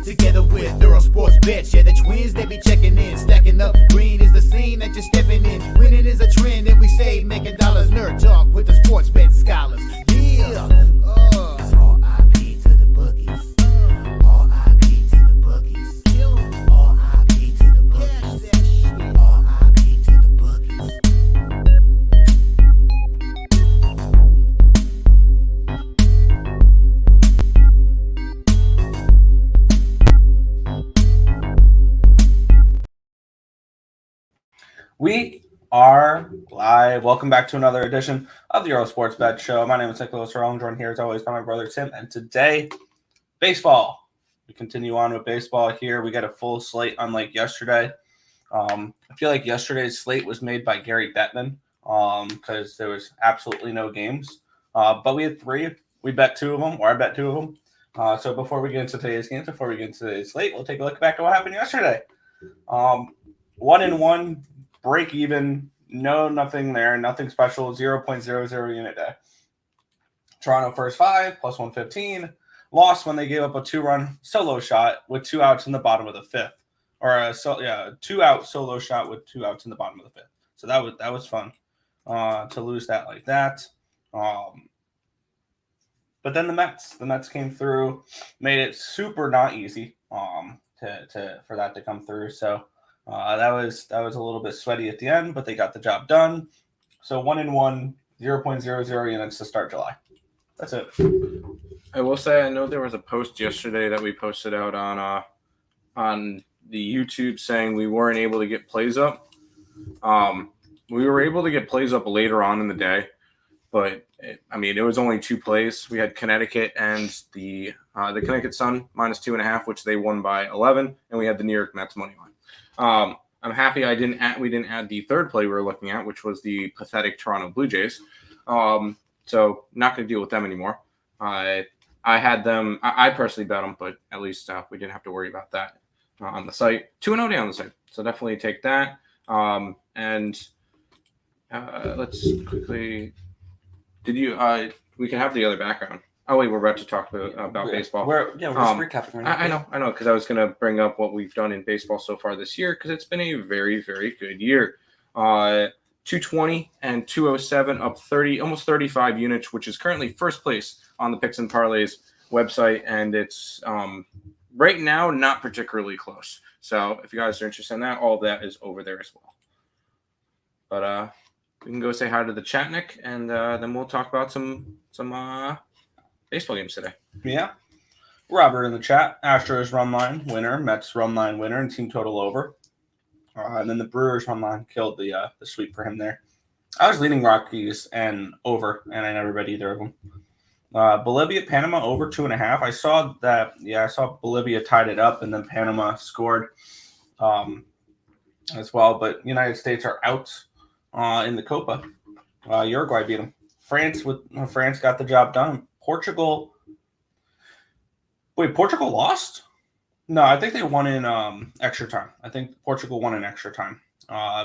together with Earle Sports Bets. Yeah, the twins, they be checking in, stacking up. Green is the scene that you're stepping in. Winning is a trend, and we stay making dollars. Nerd talk with the sports bet scholars. Yeah, it's R.I.P. to the bookies. R.I.P. to the bookies. R.I.P. to the bookies. R.I.P. to the bookies. We are live. Welcome back to another edition of the Earle Sports Bet Show. My name is Nicholas Earle. I'm joined here as always by my brother Tim. And today, baseball. We continue on with baseball here. We got a full slate unlike yesterday. I feel like yesterday's slate was made by Gary Bettman because there was absolutely no games. But we had three. We bet two of them, or I bet two of them. So before we get into today's games, before we get into today's slate, we'll take a look back at what happened yesterday. 1-1. Break even, nothing there, nothing special, 0.00 unit day. Toronto first 5, plus 115. Lost when they gave up a 2-run solo shot with 2 outs in the bottom of the 5th. Or a 2-out solo shot with 2 outs in the bottom of the 5th. So that was fun to lose that like that. But then the Mets came through, made it super not easy for that to come through. So that was a little bit sweaty at the end, but they got the job done. So 1-1, 0.00 units to start July. That's it. I will say I know there was a post yesterday that we posted out on the YouTube saying we weren't able to get plays up. We were able to get plays up later on in the day, but it was only 2 plays. We had Connecticut and the Connecticut Sun minus 2.5, which they won by 11, and we had the New York Mets money line. I'm happy we didn't add the third play we were looking at, which was the pathetic Toronto Blue Jays. So not going to deal with them anymore. I had them. I personally bet them, but at least we didn't have to worry about that on the site. 2-0 day on the site, so definitely take that. And let's quickly. Did you? We can have the other background. Oh, wait, we're about to talk about baseball. We're just recapping right now. I know, because I was going to bring up what we've done in baseball so far this year, because it's been a very, very good year. 220 and 207, up 30, almost 35 units, which is currently first place on the Picks and Parleys website, and it's right now not particularly close. So if you guys are interested in that, all of that is over there as well. But we can go say hi to the chat, Nick, and then we'll talk about some baseball games today. Yeah. Robert in the chat. Astros run line winner. Mets run line winner and team total over. And then the Brewers run line killed the sweep for him there. I was leading Rockies and over, and I never bet either of them. Bolivia, Panama over 2.5. I saw that. Yeah, I saw Bolivia tied it up, and then Panama scored as well. But United States are out in the Copa. Uruguay beat them. France got the job done. Portugal lost? No, I think they won in extra time. I think Portugal won in extra time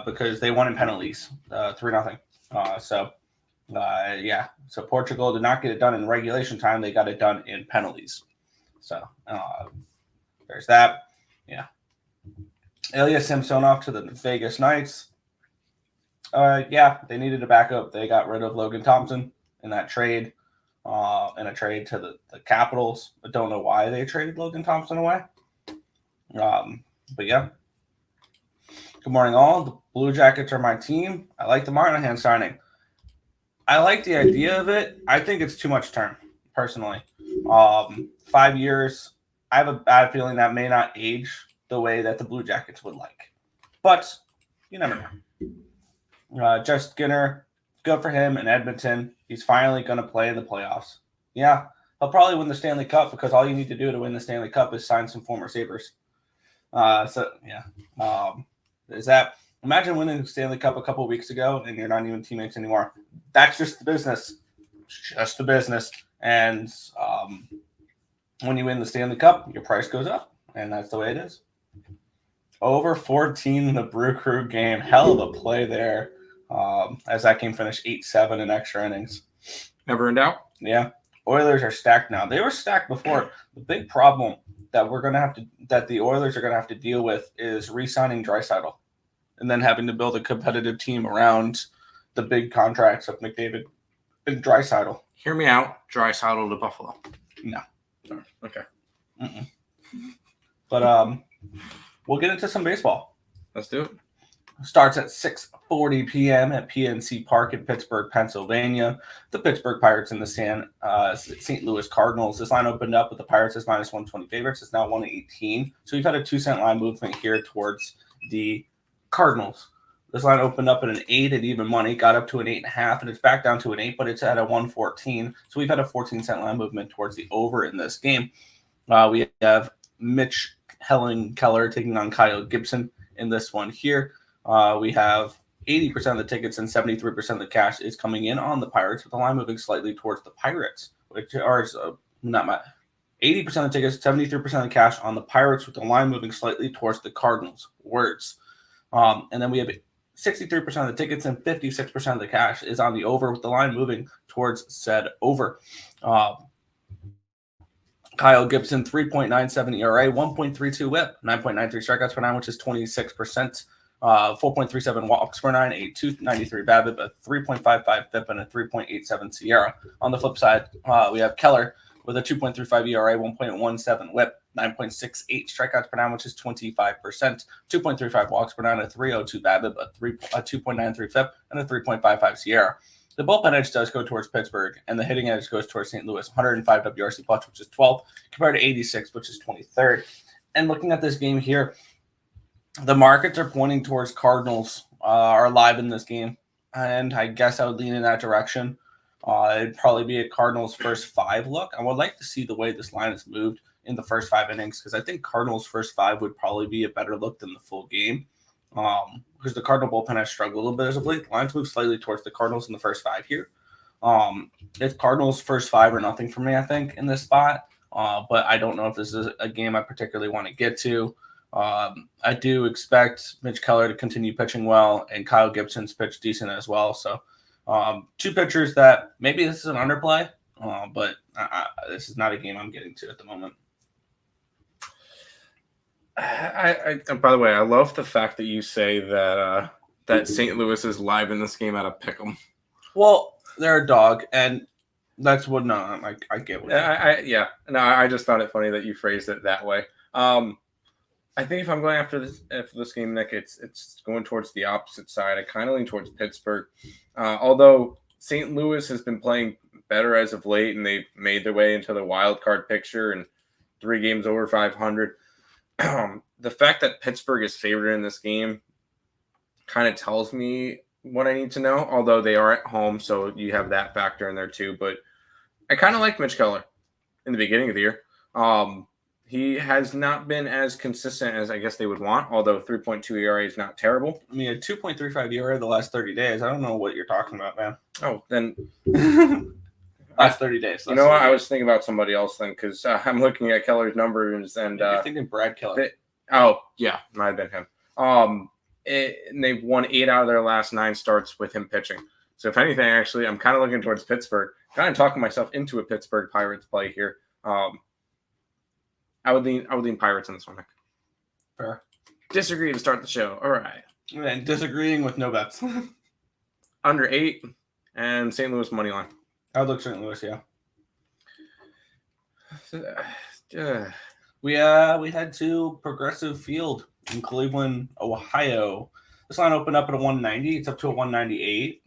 because they won in penalties, 3-0. So Portugal did not get it done in regulation time. They got it done in penalties. So there's that. Yeah. Ilya Samsonov to the Vegas Knights. They needed a backup. They got rid of Logan Thompson in that trade. In a trade to the Capitals. I don't know why they traded Logan Thompson away. But yeah. Good morning, all. The Blue Jackets are my team. I like the Monahan signing. I like the idea of it. I think it's too much term, personally. 5 years. I have a bad feeling that may not age the way that the Blue Jackets would like. But you never know. Just Skinner, good for him in Edmonton. He's finally going to play in the playoffs. Yeah, he'll probably win the Stanley Cup because all you need to do to win the Stanley Cup is sign some former Sabres. Is that imagine winning the Stanley Cup a couple of weeks ago and you're not even teammates anymore. That's just the business. It's just the business. And when you win the Stanley Cup, your price goes up, and that's the way it is. Over 14 in the Brew Crew game. Hell of a play there. As that game finished 8-7 in extra innings. Never in doubt. Yeah. Oilers are stacked now. They were stacked before. The big problem that that the Oilers are gonna have to deal with is re-signing Draisaitl, and then having to build a competitive team around the big contracts of McDavid and Draisaitl. Hear me out. Draisaitl to Buffalo. No. Oh, okay. Mm-mm. But we'll get into some baseball. Let's do it. Starts at 6:40 p.m. at PNC Park in Pittsburgh, Pennsylvania. The Pittsburgh Pirates and the St. Louis Cardinals. This line opened up with the Pirates as -120 favorites. It's now 118. So we've had a 2-cent line movement here towards the Cardinals. This line opened up at an 8 at even money, got up to an 8.5, and it's back down to an 8, but it's at a 114. So we've had a 14-cent line movement towards the over in this game. We have Mitch Keller taking on Kyle Gibson in this one here. We have 80% of the tickets and 73% of the cash is coming in on the Pirates, with the line moving slightly towards the Pirates, which are not my 80% of the tickets, 73% of the cash on the Pirates, with the line moving slightly towards the Cardinals. Words. And then we have 63% of the tickets and 56% of the cash is on the over, with the line moving towards said over. Kyle Gibson, 3.97 ERA, 1.32 whip, 9.93 strikeouts per nine, which is 26%. 4.37 walks per nine, a 2.93 BABIP, a 3.55 FIP, and a 3.87 Sierra. On the flip side, we have Keller with a 2.35 ERA, 1.17 whip, 9.68 strikeouts per nine, which is 25%. 2.35 walks per nine, a 3.02 BABIP, a 2.93 FIP, and a 3.55 Sierra. The bullpen edge does go towards Pittsburgh, and the hitting edge goes towards St. Louis. 105 WRC plus, which is 12th, compared to 86, which is 23rd. And looking at this game here, the markets are pointing towards Cardinals are live in this game, and I guess I would lean in that direction. It'd probably be a Cardinals first 5 look. I would like to see the way this line has moved in the first 5 innings, because I think Cardinals first 5 would probably be a better look than the full game. Because the Cardinal bullpen has struggled a little bit as of late. The lines move slightly towards the Cardinals in the first 5 here. It's Cardinals first 5 or nothing for me, I think, in this spot. But I don't know if this is a game I particularly want to get to. I do expect Mitch Keller to continue pitching well, and Kyle Gibson's pitched decent as well. So 2 pitchers that maybe this is an underplay, but this is not a game I'm getting to at the moment. I by the way, I love the fact that you say that that St. Louis is live in this game at a pick'em. Well, they're a dog, and that's what I get. What I just found it funny that you phrased it that way. I think if I'm going after this game, Nick, it's going towards the opposite side. I kind of lean towards Pittsburgh, although St. Louis has been playing better as of late, and they've made their way into the wild card picture and 3 games over 500. The fact that Pittsburgh is favored in this game kind of tells me what I need to know, although they are at home, so you have that factor in there too. But I kind of like Mitch Keller in the beginning of the year. He has not been as consistent as I guess they would want, although 3.2 ERA is not terrible. I mean, a 2.35 ERA the last 30 days. I don't know what you're talking about, man. Oh, then last 30 days. You know what? I was thinking about somebody else then, because I'm looking at Keller's numbers and you're thinking Brad Keller. Might have been him. And they've won 8 out of their last 9 starts with him pitching. So if anything, actually, I'm kind of looking towards Pittsburgh. Kind of talking myself into a Pittsburgh Pirates play here. I would lean Pirates in this one, Nick. Fair. Disagree to start the show. All right. And disagreeing with no bets. Under 8 and St. Louis money line. I would look St. Louis, yeah. We head to Progressive Field in Cleveland, Ohio. This line opened up at a 190. It's up to a 198.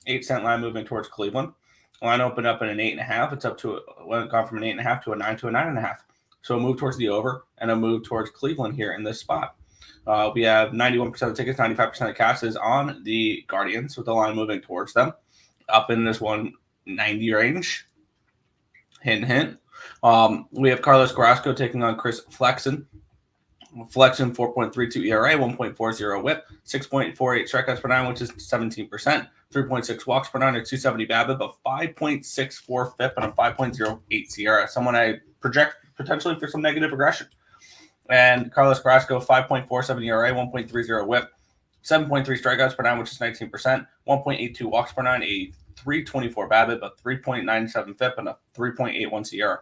8-cent line movement towards Cleveland. The line opened up at an 8.5. It's up to gone from an 8.5 to a 9 to a 9.5. So a move towards the over and a move towards Cleveland here in this spot. We have 91% of the tickets, 95% of the cash is on the Guardians, with the line moving towards them, up in this 190 range. Hint, hint. We have Carlos Carrasco taking on Chris Flexen. Flexen, 4.32 ERA, 1.40 whip, 6.48 strikeouts per nine, which is 17%. 3.6 walks per nine, or 270 BABIP, a 5.64 FIP, and a 5.08 Sierra. Someone I project potentially for some negative regression. And Carlos Carrasco, 5.47 ERA, 1.30 whip, 7.3 strikeouts per nine, which is 19%, 1.82 walks per nine, a 3.24 BABIP, a 3.97 FIP, and a 3.81 Sierra.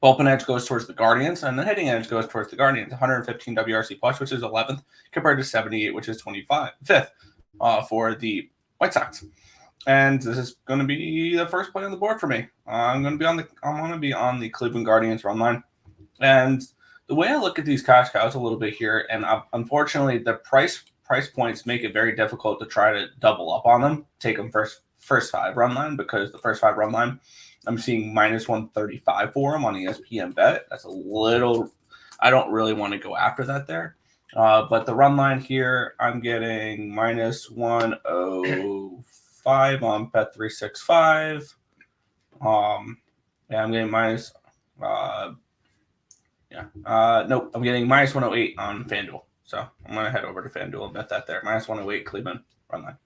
Bullpen edge goes towards the Guardians, and the hitting edge goes towards the Guardians. 115 WRC plus, which is 11th, compared to 78, which is 5th for the White Sox. And this is going to be the first play on the board for me. I'm going to be on the Cleveland Guardians run line. And the way I look at these cash cows a little bit here, and unfortunately the price points make it very difficult to try to double up on them, take them first 5 run line, because the first 5 run line, I'm seeing minus 135 for them on ESPN bet. That's a little, I don't really want to go after that there. But the run line here, I'm getting minus 105 on bet 365. I'm getting minus, I'm getting minus 108 on FanDuel. So I'm going to head over to FanDuel and bet that there. Minus 108 Cleveland run line.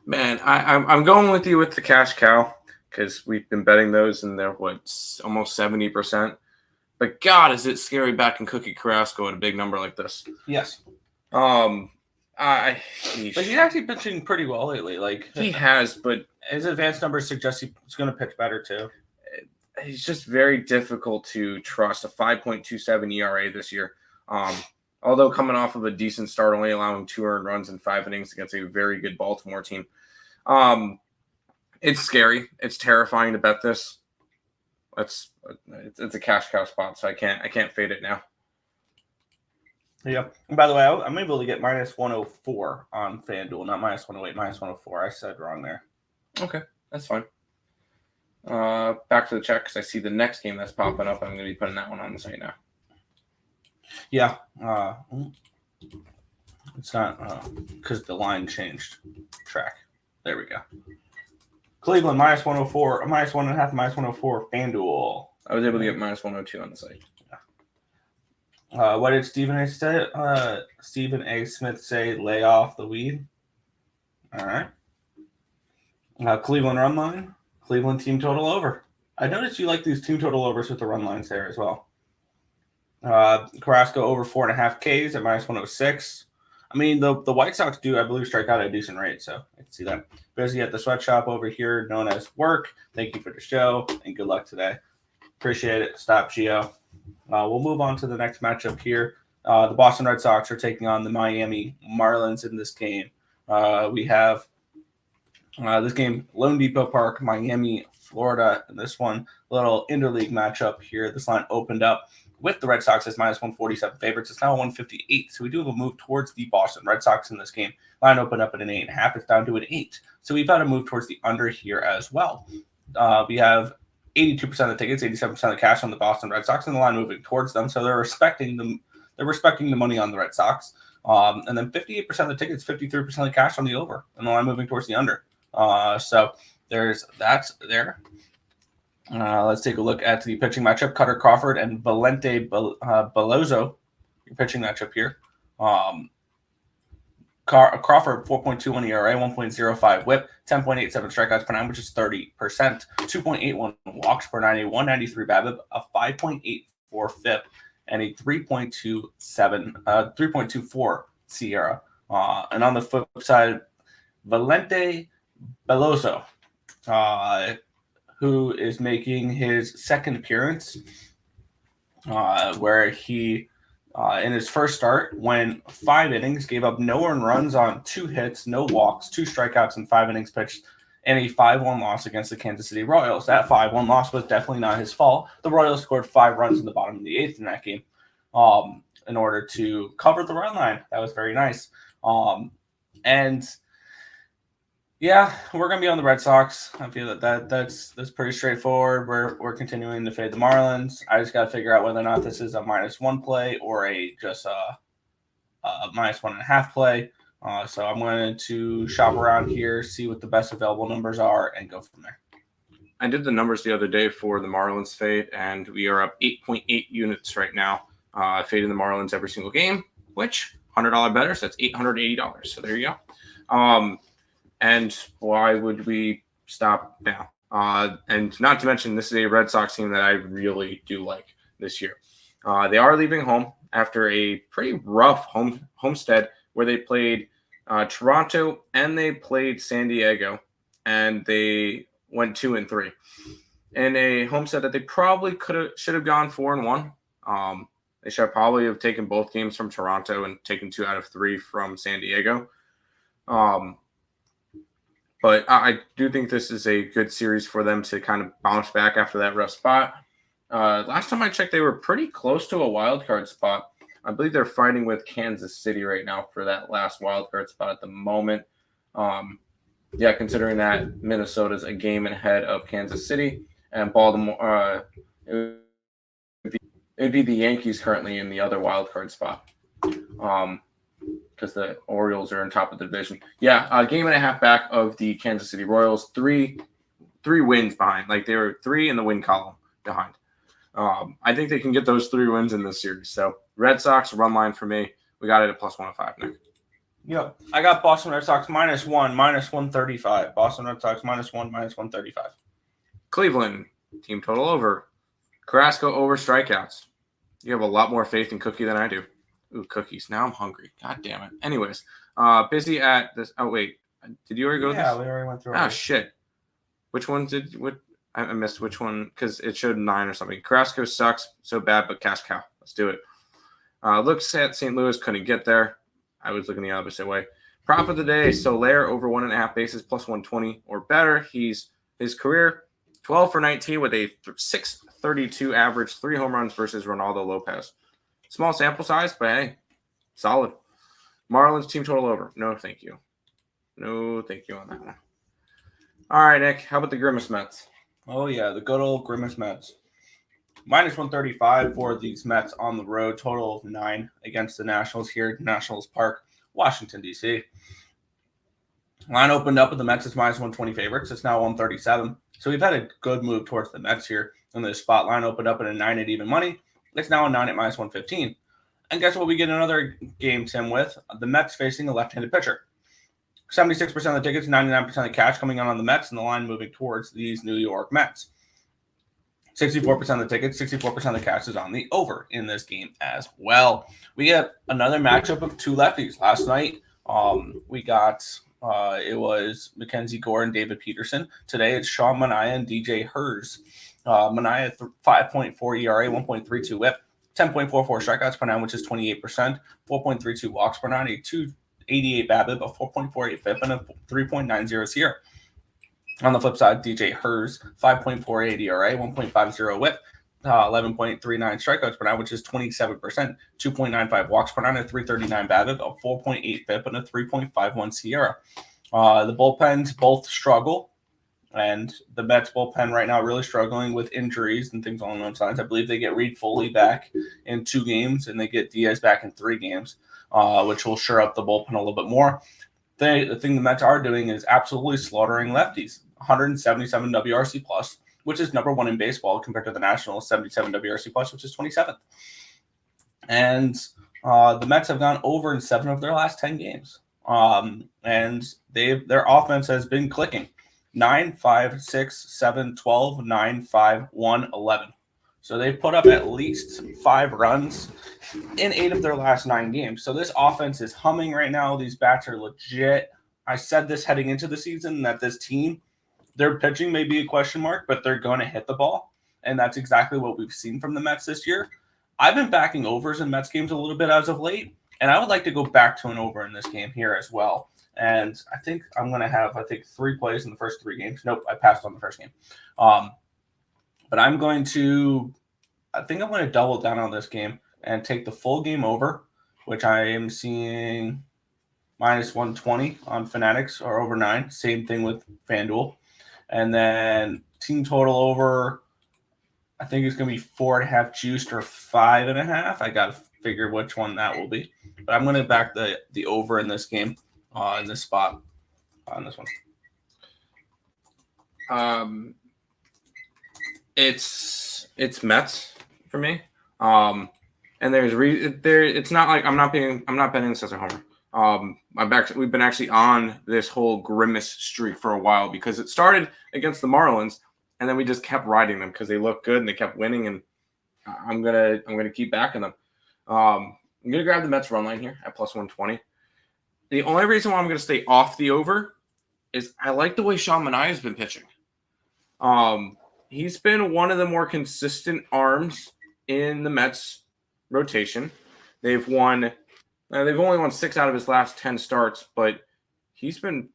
Man, I'm going with you with the cash cow, because we've been betting those and they're almost 70%. But God, is it scary backing Cookie Carrasco at a big number like this? Yes. But he's actually pitching pretty well lately. Like he has, but his advanced numbers suggest he's going to pitch better too. He's just very difficult to trust. A 5.27 ERA this year. Although coming off of a decent start, only allowing 2 earned runs in 5 innings against a very good Baltimore team. It's scary. It's terrifying to bet this. It's a cash cow spot, so I can't fade it now. Yeah. And by the way, I'm able to get minus 104 on FanDuel, not minus 108, minus 104. I said wrong there. Okay, that's fine. Back to the check, because I see the next game that's popping up. I'm going to be putting that one on the site now. Yeah. It's not because the line changed track. There we go. Cleveland minus 104, minus 1.5, minus 104. FanDuel. I was able to get minus 102 on the site. What did Stephen A. say? Stephen A. Smith say, lay off the weed. All right. Cleveland run line. Cleveland team total over. I noticed you like these team total overs with the run lines there as well. Carrasco over 4.5 Ks at minus 106. I mean, the White Sox do, I believe, strike out at a decent rate, so I can see that. Busy at the sweatshop over here, known as Work. Thank you for the show, and good luck today. Appreciate it. Stop, Gio. We'll move on to the next matchup here. The Boston Red Sox are taking on the Miami Marlins in this game. We have this game, Lone Depot Park, Miami, Florida. And this one, little interleague matchup here. This line opened up with the Red Sox as minus 147 favorites. It's now 158. So we do have a move towards the Boston Red Sox in this game. Line opened up at an 8.5. It's down to an 8. So we've got to move towards the under here as well. We have 82% of the tickets, 87% of the cash on the Boston Red Sox, and the line moving towards them. So they're respecting them. They're respecting the money on the Red Sox. And then 58% of the tickets, 53% of the cash on the over, and the line moving towards the under. So that's there. Let's take a look at the pitching matchup. Cutter Crawford and Valente Belozo, your pitching matchup here. Crawford, 4.21 ERA, 1.05 whip, 10.87 strikeouts per 9, which is 30%, 2.81 walks per 9, a 193 BABIP, a 5.84 FIP, and a 3.24 SIERA. And on the flip side, Valente Belozo, who is making his second appearance, where he, in his first start, went 5 innings, gave up no earned runs on 2 hits, no walks, 2 strikeouts in 5 innings pitched, and a 5-1 loss against the Kansas City Royals. That 5-1 loss was definitely not his fault. The Royals scored 5 runs in the bottom of the 8th in that game in order to cover the run line. That was very nice. And yeah, we're gonna be on the Red Sox. I feel that's pretty straightforward. We're continuing to fade the Marlins. I just got to figure out whether or not this is a -1 play or just a -1.5 play. So I'm going to shop around here, see what the best available numbers are, and go from there. I did the numbers the other day for the Marlins fade, and we are up 8.8 units right now. Fading the Marlins every single game, which $100 better, so that's $880. So there you go. And why would we stop now? And not to mention, this is a Red Sox team that I really do like this year. They are leaving home after a pretty rough homestead where they played Toronto and they played San Diego, and they went 2-3 in a home set that they probably should have gone 4-1. They should probably have taken both games from Toronto and taken 2 out of 3 from San Diego. But I do think this is a good series for them to kind of bounce back after that rough spot. Last time I checked, they were pretty close to a wild card spot. I believe they're fighting with Kansas City right now for that last wild card spot at the moment. Considering that Minnesota's a game ahead of Kansas City and Baltimore, it would be the Yankees currently in the other wild card spot. Because the Orioles are on top of the division. A game and a half back of the Kansas City Royals. Three wins behind. Like, they were 3 in the win column behind. I think they can get those 3 wins in this series. So, Red Sox, run line for me. We got it at +105, Nick. Yep. I got Boston Red Sox -1, -135. Boston Red Sox -1, -135. Cleveland, team total over. Carrasco over strikeouts. You have a lot more faith in Cookie than I do. Ooh, cookies. Now I'm hungry. God damn it. Anyways, busy at this. Oh, wait. Did you already go Yeah, this? we already went through Ah, it. shit. Which one I missed which one because it showed 9 or something. Carrasco sucks so bad, but cash cow. Let's do it. Looks at St. Louis, couldn't get there. I was looking the opposite way. Prop of the day, Soler over 1.5 bases +120 or better. His career 12 for 19 with a 632 average, 3 home runs versus Ronaldo Lopez. Small sample size, but hey, solid. Marlins team total over. No, thank you. No, thank you on that one. All right, Nick. How about the Grimace Mets? Oh, yeah, the good old Grimace Mets. -135 for these Mets on the road. Total of 9 against the Nationals here at Nationals Park, Washington, D.C. Line opened up with the Mets as -120 favorites. It's now 137. So we've had a good move towards the Mets here. And the spot line opened up at a 9 at even money. It's now a 9 at -115. And guess what we get another game, Tim, with? The Mets facing a left-handed pitcher. 76% of the tickets, 99% of the cash coming on the Mets, and the line moving towards these New York Mets. 64% of the tickets, 64% of the cash is on the over in this game as well. We get another matchup of 2 lefties. Last night, we got it was Mackenzie Gore and David Peterson. Today, it's Sean Manaea and DJ Hers. Manaea 5.4 ERA, 1.32 WHIP, 10.44 strikeouts per 9, which is 28%, 4.32 walks per 9, a 288 BABIP, a 4.48 FIP, and a 3.90 SEER. On the flip side, DJ Hers, 5.48 ERA, 1.50 WHIP, 11.39 strikeouts per 9, which is 27%, 2.95 walks per 9, a 339 BABIP, a 4.8 FIP, and a 3.51 SEER. The bullpens both struggle, and the Mets bullpen right now really struggling with injuries and things along those lines. I believe they get Reed Foley back in 2 games, and they get Diaz back in 3 games, which will shore up the bullpen a little bit more. The thing the Mets are doing is absolutely slaughtering lefties. 177 WRC plus, which is number 1 in baseball compared to the Nationals 77 WRC plus, which is 27th. And the Mets have gone over in 7 of their last 10 games. And their offense has been clicking. 9, 5, 6, 7, 12, 9, 5, 1, 11. So they've put up at least 5 runs in 8 of their last 9 games. So this offense is humming right now. These bats are legit. I said this heading into the season that this team, their pitching may be a question mark, but they're going to hit the ball. And that's exactly what we've seen from the Mets this year. I've been backing overs in Mets games a little bit as of late, and I would like to go back to an over in this game here as well. And I think I'm going to have, 3 plays in the first 3 games. Nope, I passed on the first game. But I'm going to double down on this game and take the full game over, which I am seeing -120 on Fanatics or over 9. Same thing with FanDuel. And then team total over, I think it's going to be 4.5 juiced or 5.5. I got to figure which one that will be. But I'm going to back the over in this game, in this spot, on this one. It's Mets for me. And it's not like I'm not betting this as a homer. We've been actually on this whole grimace streak for a while because it started against the Marlins, and then we just kept riding them because they looked good and they kept winning, and I'm gonna keep backing them. I'm gonna grab the Mets run line here at +120. The only reason why I'm gonna stay off the over is I like the way Sean Manaea has been pitching. He's been one of the more consistent arms in the Mets rotation. They've only won 6 out of his last 10 starts, but he's been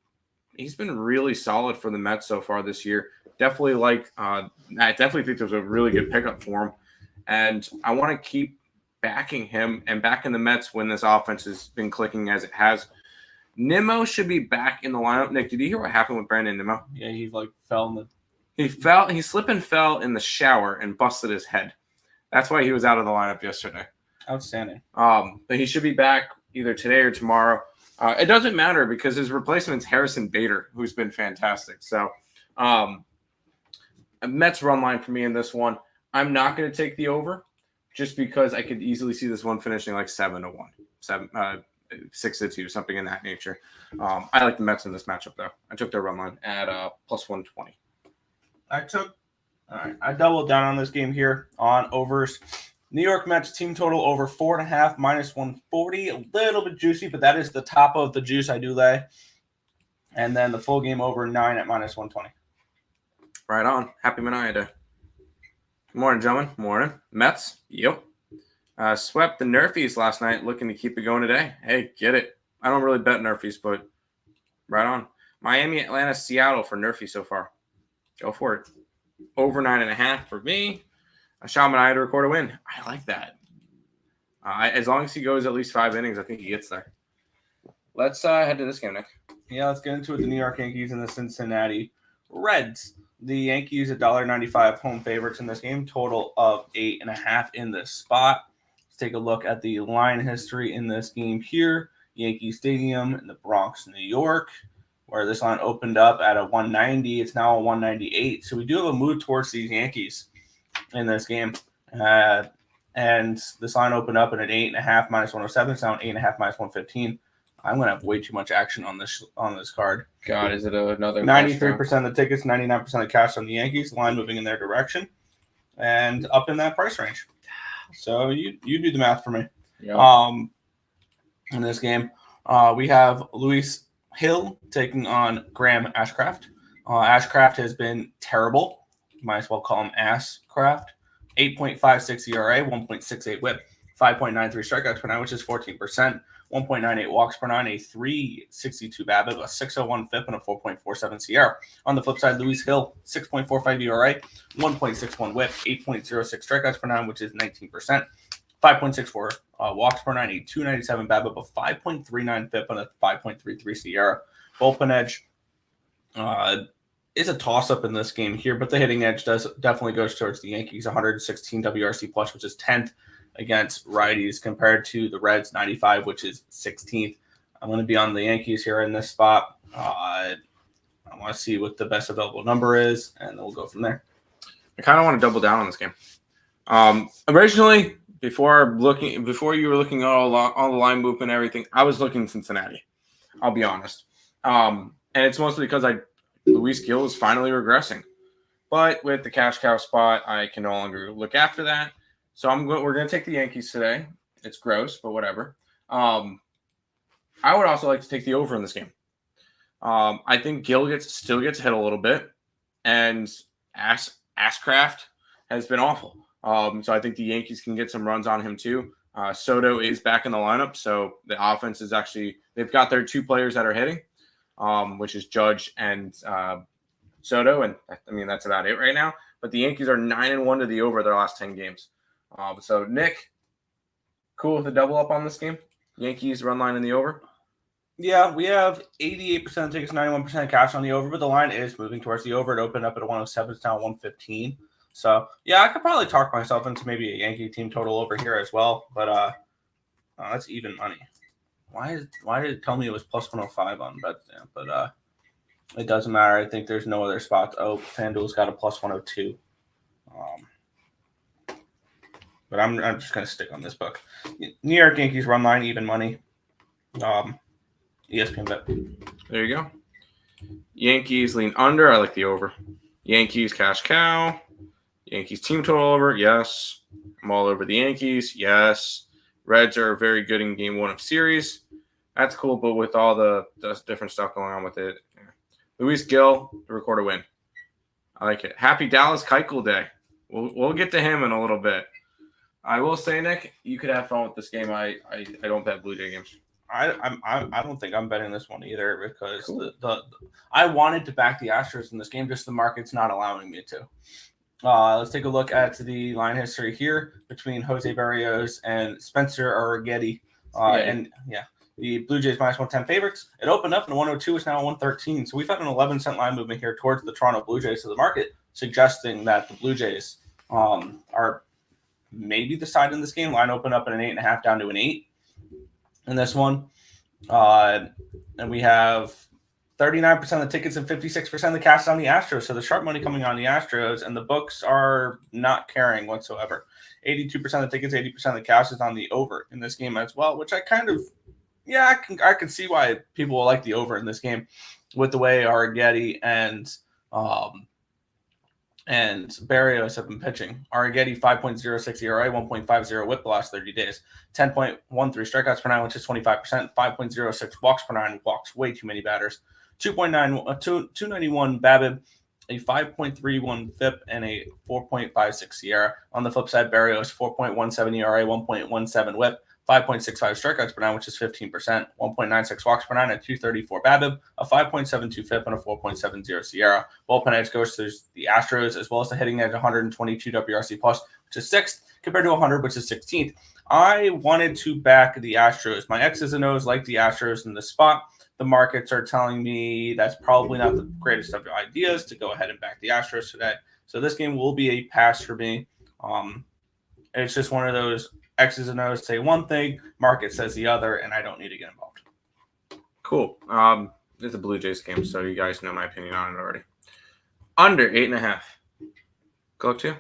really solid for the Mets so far this year. I definitely think there's a really good pickup for him, and I want to keep backing him and backing the Mets when this offense has been clicking as it has. Nimmo should be back in the lineup. Nick, did you hear what happened with Brandon Nimmo? Yeah, he fell in the. He slipped and fell in the shower and busted his head. That's why he was out of the lineup yesterday. Outstanding. But he should be back either today or tomorrow. It doesn't matter because his replacement's Harrison Bader, who's been fantastic. So, Mets run line for me in this one. I'm not going to take the over just because I could easily see this one finishing like 7-1, 6-2, something in that nature. I like the Mets in this matchup, though. I took their run line at plus 120. I doubled down on this game here on overs. New York Mets team total over 4.5 minus 140. A little bit juicy, but that is the top of the juice I do lay. And then the full game over 9 at minus 120. Right on. Happy Mania Day. Good morning, gentlemen. Morning. Mets. Yep. Swept the Nerfies last night, looking to keep it going today. Hey, get it. I don't really bet Nerfies, but right on. Miami, Atlanta, Seattle for Nerfies so far. Go for it. Over 9.5 for me. Shaman I had to record a win. I like that. As long as he goes at least 5 innings, I think he gets there. Let's head to this game, Nick. Yeah, let's get into it. The New York Yankees and the Cincinnati Reds. The Yankees $1.95 home favorites in this game. Total of 8.5 in this spot. Let's take a look at the line history in this game here. Yankee Stadium in the Bronx, New York, where this line opened up at a 190. It's now a 198. So we do have a move towards these Yankees in this game. And this line opened up at an 8.5 minus 107. It's now an 8.5 minus 115. I'm going to have way too much action on this card. God, is it another 93% of the tickets, 99% of cash on the Yankees. Line moving in their direction and up in that price range. So you do the math for me. Yeah. In this game, we have Luis Hill taking on Graham Ashcraft. Ashcraft has been terrible. Might as well call him Asscraft. 8.56 ERA, 1.68 WHIP, 5.93 strikeouts per nine, which is 14%. 1.98 walks per nine, a 3.62 BABIP, a 6.01 FIP, and a 4.47 SIERA. On the flip side, Luis Hill, 6.45 ERA, 1.61 WHIP, 8.06 strikeouts per nine, which is 19%. 5.64 walks per nine, a 2.97 BABIP, a 5.39 FIP, and a 5.33 SIERA. Bullpen edge is a toss-up in this game here, but the hitting edge definitely goes towards the Yankees. 116 WRC plus, which is 10th against righties, compared to the Reds 95, which is 16th. I'm going to be on the Yankees here in this spot. I want to see what the best available number is, and then we'll go from there. I kind of want to double down on this game. Originally, before you were looking at all the line movement and everything, I was looking Cincinnati. I'll be honest, and it's mostly because Luis Gil is finally regressing. But with the cash cow spot, I can no longer look after that. So we're going to take the Yankees today. It's gross, but whatever. I would also like to take the over in this game. I think Gil still gets hit a little bit, and Ashcraft has been awful. So I think the Yankees can get some runs on him too. Soto is back in the lineup, so the offense is they've got their 2 players that are hitting, which is Judge and Soto, and I mean that's about it right now. But the Yankees are 9-1 to the over their last 10 games. So Nick, cool with the double up on this game? Yankees run line in the over? Yeah, we have 88% tickets, 91% cash on the over, but the line is moving towards the over. It opened up at a 107, it's now 115. So yeah, I could probably talk myself into maybe a Yankee team total over here as well, but that's even money. Why did it tell me it was plus 105 on BetStamp? But it doesn't matter. I think there's no other spots. Oh, FanDuel's got a plus 102. But I'm just going to stick on this book. New York Yankees run line, even money. ESPN bet. There you go. Yankees lean under. I like the over. Yankees cash cow. Yankees team total over. Yes. I'm all over the Yankees. Yes. Reds are very good in game 1 of series. That's cool, but with all the different stuff going on with it. Yeah. Luis Gil to record a win. I like it. Happy Dallas Keuchel Day. We'll get to him in a little bit. I will say, Nick, you could have fun with this game. I don't bet Blue Jay games. I don't think I'm betting this one either because Cool. I wanted to back the Astros in this game, just the market's not allowing me to. Let's take a look at the line history here between Jose Barrios and Spencer Arrighetti. The Blue Jays minus 110 favorites. It opened up in 102, it's now 113. So we've had an 11-cent line movement here towards the Toronto Blue Jays to the market, suggesting that the Blue Jays are maybe the side in this game. Line opened up at an 8.5 down to an 8 in this one. And we have 39% of the tickets and 56% of the cash on the Astros. So the sharp money coming on the Astros, and the books are not caring whatsoever. 82% of the tickets, 80% of the cash is on the over in this game as well, which I kind of, I can see why people will like the over in this game with the way Arrighetti and Barrios have been pitching. Arrighetti 5.06 ERA, 1.50 WHIP the last 30 days, 10.13 strikeouts per 9, which is 25%, 5.06 walks per 9, walks way too many batters, 291 BABIP, a 5.31 FIP, and a 4.56 SIERA. On the flip side, Barrios 4.17 ERA, 1.17 WHIP, 5.65 strikeouts per 9, which is 15%, 1.96 walks per 9, a 234 BABIP, a 5.72 FIP, and a 4.70 SIERA. Bullpen edge goes to the Astros, as well as the hitting edge 122 WRC plus, which is 6th, compared to 100, which is 16th. I wanted to back the Astros. My X's and O's like the Astros in this spot. The markets are telling me that's probably not the greatest of ideas to go ahead and back the Astros today. So this game will be a pass for me. It's just one of those X's and O's say one thing, market says the other, and I don't need to get involved. Cool. It's a Blue Jays game, so you guys know my opinion on it already. Under 8.5. Go up to.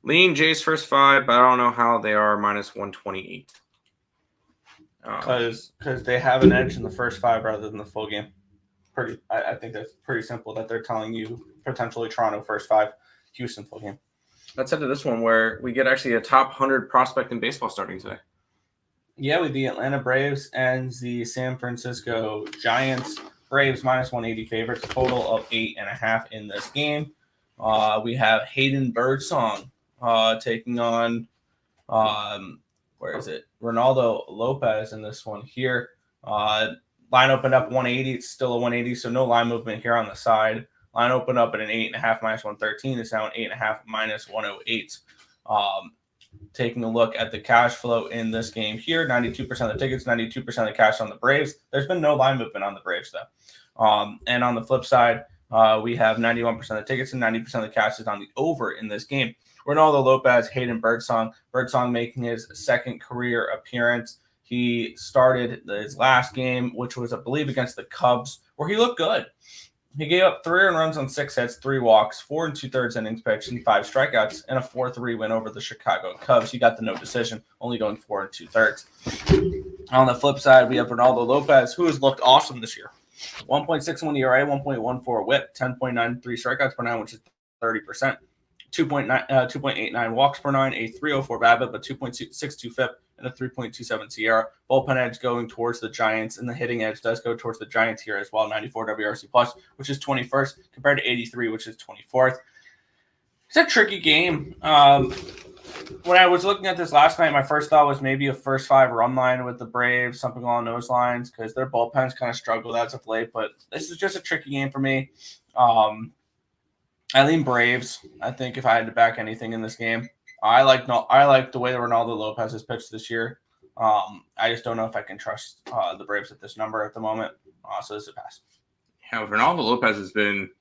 Lean Jays first 5, but I don't know how they are minus 128. Because they have an edge in the first 5 rather than the full game. I think that's pretty simple that they're telling you potentially Toronto first 5, Houston full game. Let's head to this one where we get actually a top 100 prospect in baseball starting today. Yeah, with the Atlanta Braves and the San Francisco Giants. Braves minus 180 favorites, total of 8.5 in this game. We have Hayden Birdsong taking on Ronaldo Lopez in this one here. Line opened up 180. It's still a 180, so no line movement here on the side. Line opened up at an 8.5 minus 113. It's now an 8.5 minus 108. Taking a look at the cash flow in this game here, 92% of the tickets, 92% of the cash on the Braves. There's been no line movement on the Braves, though. And on the flip side, we have 91% of the tickets and 90% of the cash is on the over in this game. Ronaldo Lopez, Hayden Birdsong. Birdsong making his second career appearance. He started his last game, which was, I believe, against the Cubs, where he looked good. He gave up 3 earned runs on 6 hits, 3 walks, 4 2/3 innings pitched, and 5 strikeouts, and a 4-3 win over the Chicago Cubs. He got the no decision, only going 4 2/3. On the flip side, we have Ronaldo Lopez, who has looked awesome this year. 1.61 ERA, 1.14 WHIP, 10.93 strikeouts per 9, which is 30%. 2.89 walks per 9, a 304 BABIP, a 2.62 FIP, and a 3.27 SIERA. Bullpen edge going towards the Giants, and the hitting edge does go towards the Giants here as well. 94 WRC plus, which is 21st, compared to 83, which is 24th. It's a tricky game. When I was looking at this last night, my first thought was maybe a first 5 run line with the Braves, something along those lines, because their bullpens kind of struggled as of late. But this is just a tricky game for me. I lean Braves. I think if I had to back anything in this game, I like the way that Ronaldo Lopez has pitched this year. I just don't know if I can trust the Braves at this number at the moment. So this is a pass. Yeah, Ronaldo Lopez has been,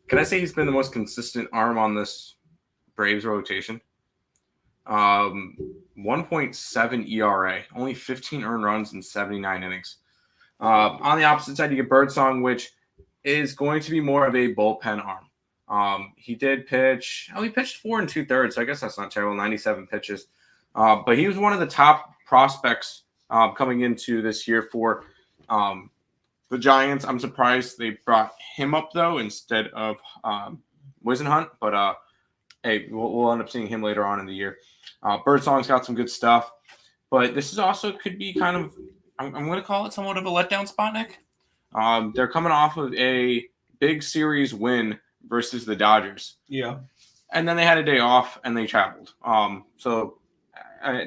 can I say he's been the most consistent arm on this Braves rotation? 1.7 ERA, only 15 earned runs in 79 innings. On the opposite side, you get Birdsong, which is going to be more of a bullpen arm. He did pitch. He pitched 4 2/3, so I guess that's not terrible. 97 pitches, but he was one of the top prospects coming into this year for the Giants. I'm surprised they brought him up though instead of Wisenhunt, but hey, we'll end up seeing him later on in the year. Birdsong's got some good stuff, but this is also could be kind of, I'm going to call it somewhat of a letdown spot, Nick. They're coming off of a big series win versus the Dodgers. Yeah. And then they had a day off and they traveled. So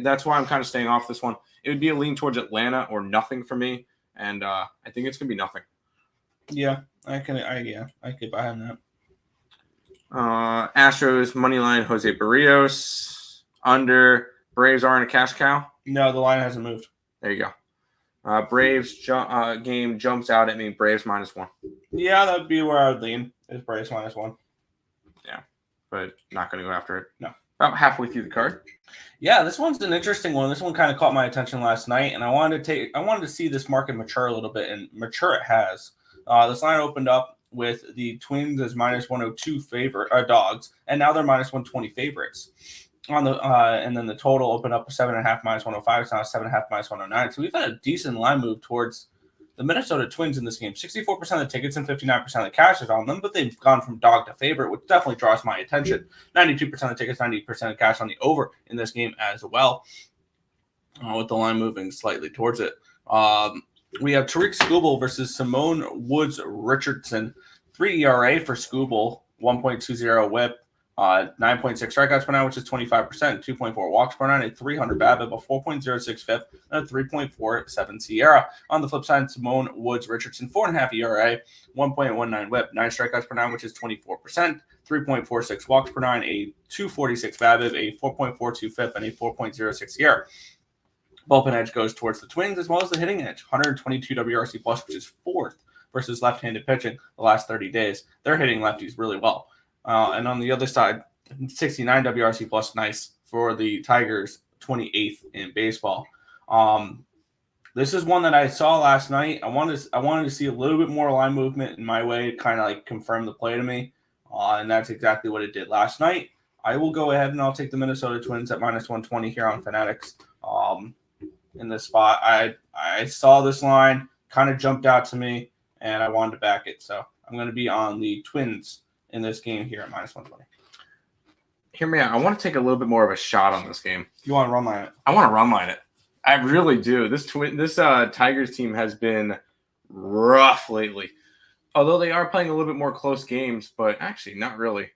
that's why I'm kind of staying off this one. It would be a lean towards Atlanta or nothing for me, and I think it's gonna be nothing. Yeah, I could behind that. Astros money line Jose Barrios under. Braves aren't a cash cow. No, the line hasn't moved. There you go. Braves game jumps out at me. Braves -1. Yeah, that would be where I would lean. Is Braves -1. Yeah, but not going to go after it. No. About halfway through the card. Yeah, this one's an interesting one. This one kind of caught my attention last night, and I wanted to see this market mature a little bit, and mature it has. This line opened up with the Twins as -102 dogs, and now they're -120 favorites. On the and then the total opened up 7.5 -105. It's now 7.5 -109. So we've had a decent line move towards the Minnesota Twins in this game. 64% of the tickets and 59% of the cash is on them, but they've gone from dog to favorite, which definitely draws my attention. 92% of tickets, 90% of cash on the over in this game as well, with the line moving slightly towards it. We have Tariq Skubal versus Simone Woods Richardson. 3 ERA for Skubal, 1.20 whip. 9.6 strikeouts per nine, which is 25%, 2.4 walks per nine, a 300 BABIP, a 4.06 FIP, and a 3.47 SIERA. On the flip side, Simone Woods Richardson, 4.5 ERA, 1.19 whip, 9 strikeouts per nine, which is 24%, 3.46 walks per nine, a 2.46 BABIP, a 4.42 FIP, and a 4.06 SIERA. Bullpen edge goes towards the Twins as well as the hitting edge, 122 WRC plus, which is 4th versus left-handed pitching the last 30 days. They're hitting lefties really well. And on the other side, 69 WRC plus, nice for the Tigers, 28th in baseball. This is one that I saw last night. I wanted to see a little bit more line movement in my way to kind of like confirm the play to me, and that's exactly what it did last night. I will go ahead and I'll take the Minnesota Twins at -120 here on Fanatics. In this spot, I saw this line, kind of jumped out to me, and I wanted to back it. So I'm going to be on the Twins in this game here at -120. Hear me out. I want to take a little bit more of a shot on this game. You want to run line it? I want to run line it. I really do. This Tigers team has been rough lately. Although they are playing a little bit more close games, but actually not really.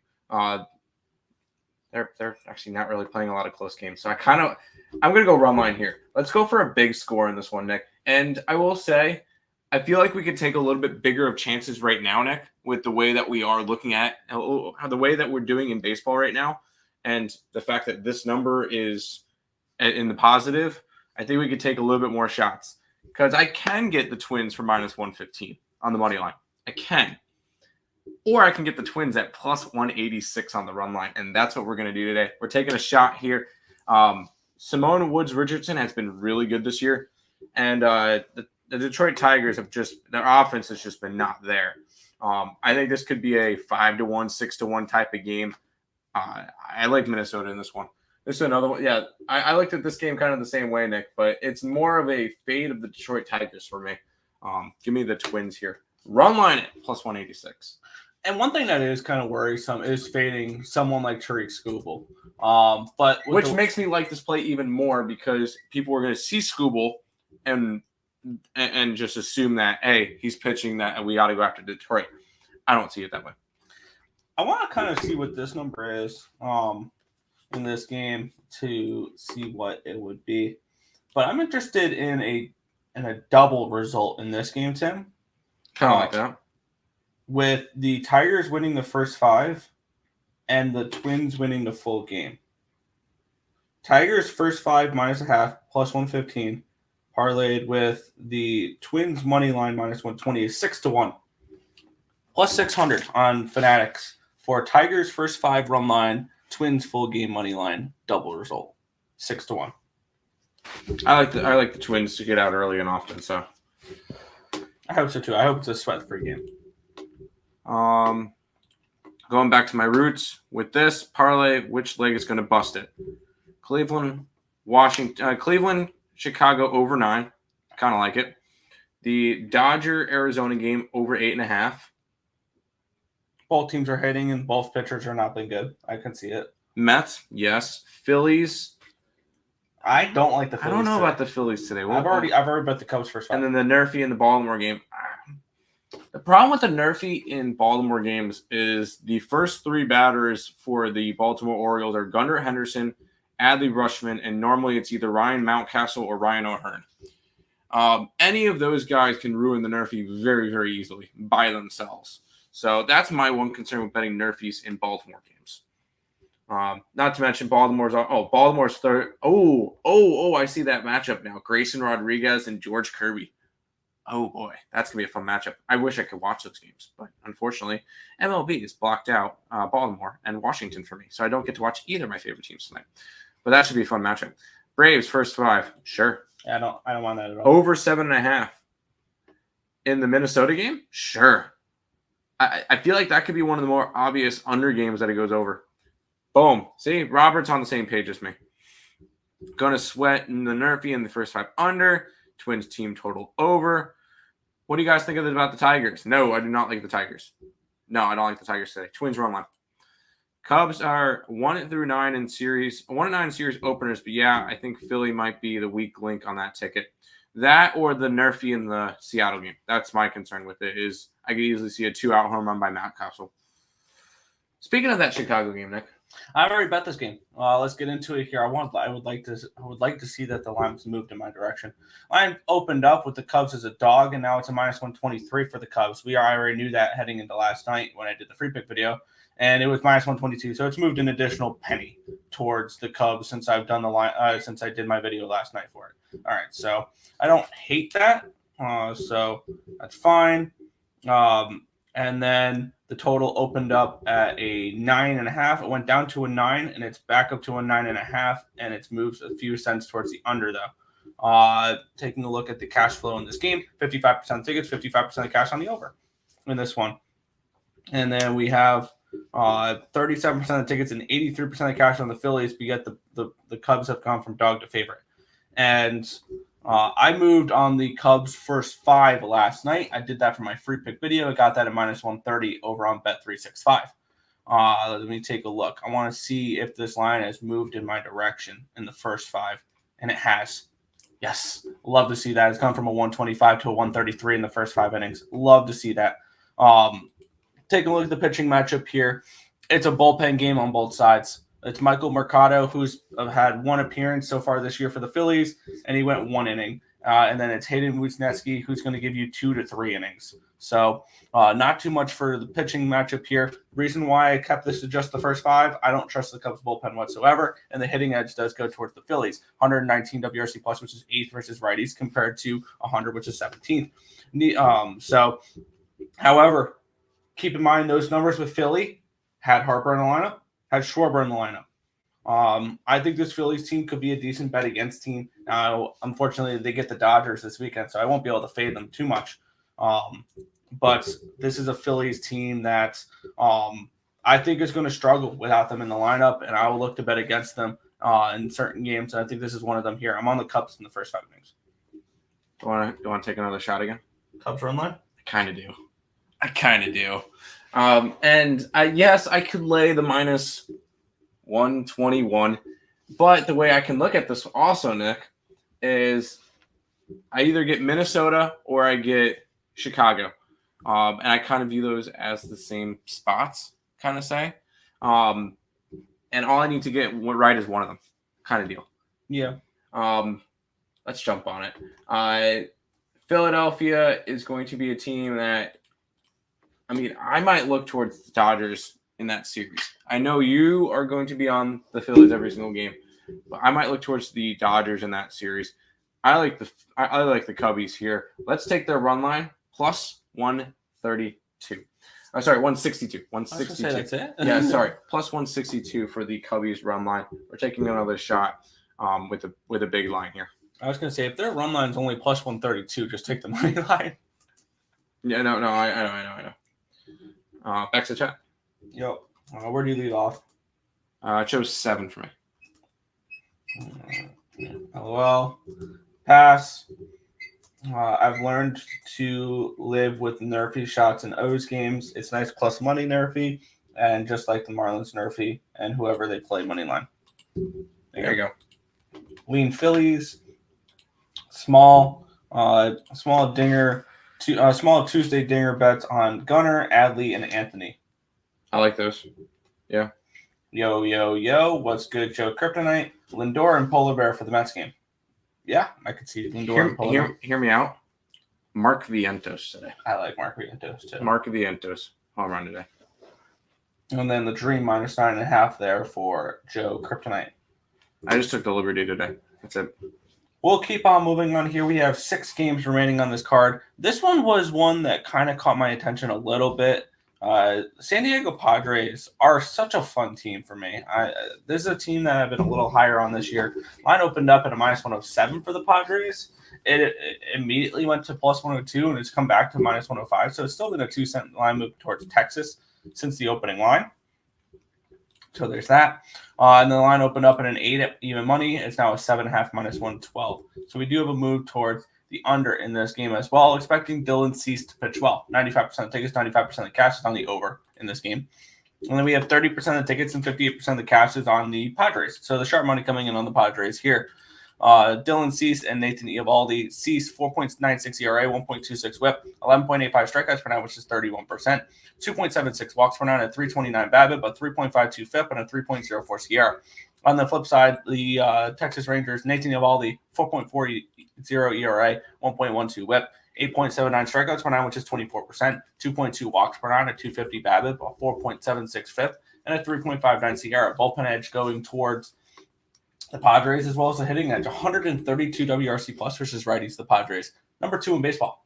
They're actually not really playing a lot of close games. So I'm going to go run line here. Let's go for a big score in this one, Nick. And I will say, I feel like we could take a little bit bigger of chances right now, Nick, with the way that we are looking at the way that we're doing in baseball right now, and the fact that this number is in the positive. I think we could take a little bit more shots because I can get the Twins for -115 on the money line. I can, or I can get the Twins at +186 on the run line, and that's what we're going to do today. We're taking a shot here. Simone Woods Richardson has been really good this year, and the Detroit Tigers their offense has just been not there. I think this could be a 5-1, 6-1 type of game. I like Minnesota in this one. This is another one. Yeah, I looked at this game kind of the same way, Nick, but it's more of a fade of the Detroit Tigers for me. Give me the Twins here. Run line it, +186. And one thing that is kind of worrisome is fading someone like Tariq Skubal. Which makes me like this play even more because people are going to see Skubal and just assume that, hey, he's pitching that and we ought to go after Detroit. I don't see it that way. I want to kind of see what this number is in this game to see what it would be. But I'm interested in a double result in this game, Tim. Kind of like that. With the Tigers winning the first 5 and the Twins winning the full game. Tigers first 5 -0.5 +115. Parlayed with the Twins money line -120 is 6-1. +600 on Fanatics for Tigers first 5 run line, Twins full game money line, double result. 6-1. I like the Twins to get out early and often, so I hope so too. I hope it's a sweat-free game. Going back to my roots with this parlay, which leg is going to bust it? Cleveland, Chicago over 9. Kind of like it. The Dodger-Arizona game over 8.5. Both teams are hitting and both pitchers are not been good. I can see it. Mets, yes. Phillies. I don't like the Phillies. I don't know about the Phillies today. I've already bet the Cubs first 5. And then the Nerfy and the Baltimore game. The problem with the Nerfy in Baltimore games is the first 3 batters for the Baltimore Orioles are Gunnar Henderson, Adley Rutschman, and normally it's either Ryan Mountcastle or Ryan O'Hearn. Any of those guys can ruin the Nerfy very, very easily by themselves. So that's my one concern with betting Nerfies in Baltimore games. Not to mention Baltimore's third. I see that matchup now. Grayson Rodriguez and George Kirby. Oh boy, that's gonna be a fun matchup. I wish I could watch those games, but unfortunately, MLB has blocked out Baltimore and Washington for me, so I don't get to watch either of my favorite teams tonight. But that should be a fun matchup. Braves first 5, sure. Yeah, I don't want that at all. Over 7.5 in the Minnesota game, sure. I feel like that could be one of the more obvious under games that it goes over. Boom. See, Robert's on the same page as me. Gonna sweat in the Nerfy in the first 5 under. Twins team total over. What do you guys think about the Tigers? No, I do not like the Tigers. No, I don't like the Tigers today. Twins run line. Cubs are 1-9 in series, 1-9 series openers, but yeah, I think Philly might be the weak link on that ticket. That or the Nerfy in the Seattle game. That's my concern with it. Is I could easily see a 2-out home run by Mountcastle. Speaking of that Chicago game, Nick, I've already bet this game. Let's get into it here. I would like to see that the line's moved in my direction. Line opened up with the Cubs as a dog, and now it's a -123 for the Cubs. I already knew that heading into last night when I did the free pick video, and it was -122. So it's moved an additional penny towards the Cubs since I've done the line since I did my video last night for it. All right, so I don't hate that. So that's fine. And then the total opened up at a 9.5. It went down to a 9, and it's back up to a 9.5, and it's moved a few cents towards the under, though. Taking a look at the cash flow in this game, 55% of tickets, 55% of cash on the over in this one. And then we have 37% of tickets and 83% of cash on the Phillies, but yet the Cubs have gone from dog to favorite. And I moved on the Cubs first 5 last night. I did that for my free pick video. I got that at -130 over on Bet365. Let me take a look. I want to see if this line has moved in my direction in the first 5, and it has. Yes, love to see that. It's gone from a 125 to a 133 in the first 5 innings. Love to see that. Taking a look at the pitching matchup here. It's a bullpen game on both sides. It's Michael Mercado, who's had 1 appearance so far this year for the Phillies, and he went 1 inning. And then it's Hayden Wozniacki, who's going to give you 2 to 3 innings. So not too much for the pitching matchup here. Reason why I kept this to just the first 5, I don't trust the Cubs bullpen whatsoever, and the hitting edge does go towards the Phillies. 119 WRC plus, which is 8th versus righties, compared to 100, which is 17th. However, keep in mind those numbers with Philly had Harper in the lineup, had Schwarber in the lineup. I think this Phillies team could be a decent bet against team. Unfortunately, they get the Dodgers this weekend, so I won't be able to fade them too much. But this is a Phillies team that I think is going to struggle without them in the lineup, and I will look to bet against them in certain games. And I think this is one of them here. I'm on the Cubs in the first 5 innings. Do you want to take another shot again? Cubs run line? I kind of do. And yes, I could lay the -121, but the way I can look at this also, Nick, is I either get Minnesota or I get Chicago. And I kind of view those as the same spots, kind of say. And all I need to get right is one of them, kind of deal. Yeah. Let's jump on it. Philadelphia is going to be a team that, I might look towards the Dodgers in that series. I know you are going to be on the Phillies every single game, but I might look towards the Dodgers in that series. I like the Cubbies here. Let's take their run line plus 132. Oh, sorry, 162. 162. That's it? Yeah, sorry. Plus 162 for the Cubbies run line. We're taking another shot with a big line here. I was going to say, if their run line is only plus 132, just take the money line. Yeah, no, I know. Back to the chat. Yep. Where do you lead off? I chose 7 for me. LOL. Pass. I've learned to live with Nerfy shots in O's games. It's nice plus money Nerfy, and just like the Marlins Nerfy and whoever they play money line. There you go. Lean Phillies. Small dinger Small Tuesday dinger bets on Gunnar, Adley, and Anthony. I like those. Yeah. Yo, yo, yo. What's good, Joe Kryptonite? Lindor and Polar Bear for the Mets game. Yeah, I could see Lindor and Polar Bear. Hear me out. Mark Vientos today. I like Mark Vientos too. Mark Vientos. Home run today. And then the Dream -9.5 there for Joe Kryptonite. I just took the liberty today. That's it. We'll keep on moving on here. We have 6 games remaining on this card. This one was one that kind of caught my attention a little bit. San Diego Padres are such a fun team for me. This is a team that I've been a little higher on this year. Line opened up at a -107 for the Padres. It immediately went to +102, and it's come back to -105. So it's still been a 2-cent line move towards Texas since the opening line. So there's that. And the line opened up at an 8 at even money. It's now a 7.5 -112. So we do have a move towards the under in this game as well. Expecting Dylan Cease to pitch well. 95% of the tickets, 95% of the cash is on the over in this game. And then we have 30% of the tickets and 58% of the cash is on the Padres. So the sharp money coming in on the Padres here. Dylan Cease and Nathan Eovaldi. Cease, 4.96 ERA, 1.26 whip, 11.85 strikeouts per nine, which is 31%. 2.76 walks per nine at 329 BABIP, but 3.52 FIP and a 3.04 SIERA. On the flip side, the Texas Rangers, Nathan Eovaldi, 4.40 ERA, 1.12 whip, 8.79 strikeouts per nine, which is 24%, 2.2 walks per nine at 250 BABIP, a 4.76 FIP, and a 3.59 SIERA. Bullpen edge going towards the Padres, as well as the hitting edge, 132 WRC plus versus righties, the Padres, number 2 in baseball.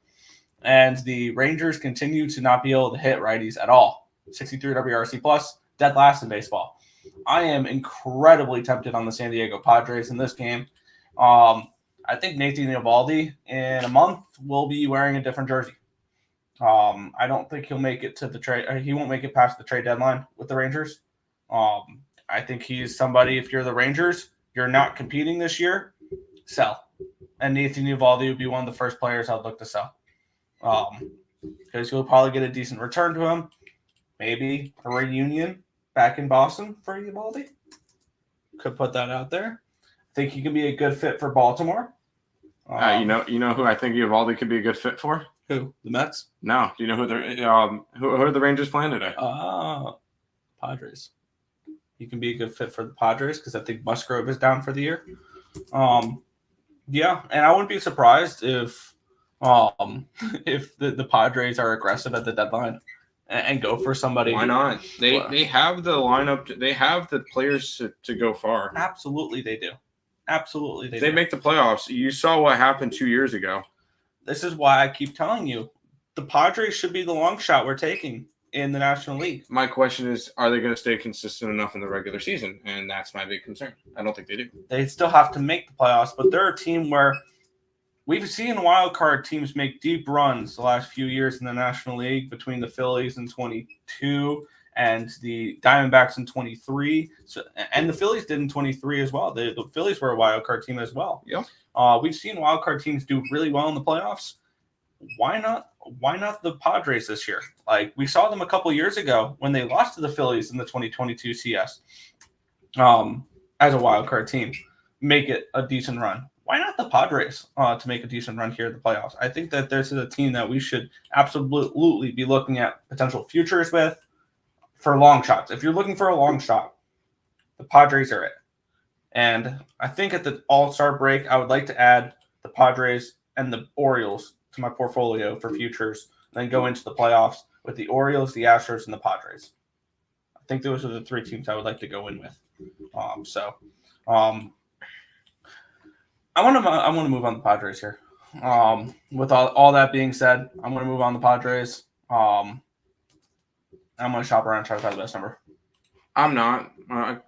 And the Rangers continue to not be able to hit righties at all. 63 WRC plus, dead last in baseball. I am incredibly tempted on the San Diego Padres in this game. I think Nathan Eovaldi in a month will be wearing a different jersey. I don't think he'll make it to the trade. He won't make it past the trade deadline with the Rangers. I think he's somebody, if you're the Rangers, you're not competing this year, sell. And Nathan Eovaldi would be one of the first players I'd look to sell. Because you'll probably get a decent return to him. Maybe a reunion back in Boston for Eovaldi. Could put that out there. I think he could be a good fit for Baltimore. You know who I think Eovaldi could be a good fit for? Who? The Mets? No. Do you know who are the Rangers playing today? Padres. He can be a good fit for the Padres because I think Musgrove is down for the year. Yeah, and I wouldn't be surprised if the Padres are aggressive at the deadline and go for somebody. Why not? They have the lineup. They have the players to go far. Absolutely, they do. Absolutely, they make the playoffs. You saw what happened 2 years ago. This is why I keep telling you, the Padres should be the long shot we're taking in the National League. My question is, are they going to stay consistent enough in the regular season? And that's my big concern. I don't think they do. They still have to make the playoffs, but they're a team where we've seen wild card teams make deep runs the last few years in the National League between the Phillies in 22 and the Diamondbacks in 23. So, and the Phillies did in 23 as well. The Phillies were a wild card team as well. Yeah. We've seen wild card teams do really well in the playoffs. Why not the Padres this year? Like, we saw them a couple years ago when they lost to the Phillies in the 2022 CS as a wild card team, make it a decent run. Why not the Padres to make a decent run here in the playoffs? I think that this is a team that we should absolutely be looking at potential futures with for long shots. If you're looking for a long shot, the Padres are it. And I think at the All-Star break, I would like to add the Padres and the Orioles to my portfolio for futures, and then go into the playoffs with the Orioles, the Astros, and the Padres. I think those are the 3 teams I would like to go in with. I want to move on the Padres here. With all that being said, I'm going to move on the Padres. I'm going to shop around and try to find the best number. I'm not,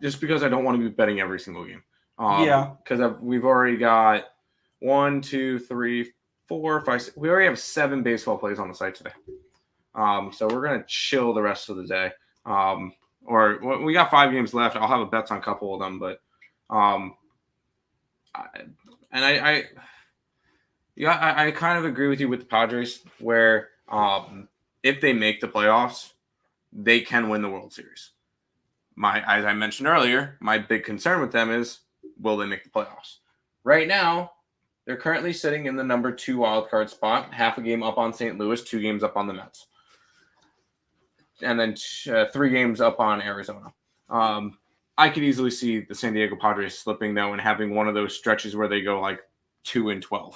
just because I don't want to be betting every single game. Because we've already got 1, 2, 3, 4, 5, 6. We already have 7 baseball plays on the site today. So we're going to chill the rest of the day. Or we got 5 games left. I'll have a bets on a couple of them, but I kind of agree with you with the Padres where if they make the playoffs, they can win the World Series. As I mentioned earlier, my big concern with them is, will they make the playoffs? Right now, They're currently sitting in the number 2 wildcard spot, half a game up on St. Louis, 2 games up on the Mets, and then 3 games up on Arizona. I could easily see the San Diego Padres slipping, though, and having one of those stretches where they go like 2-12.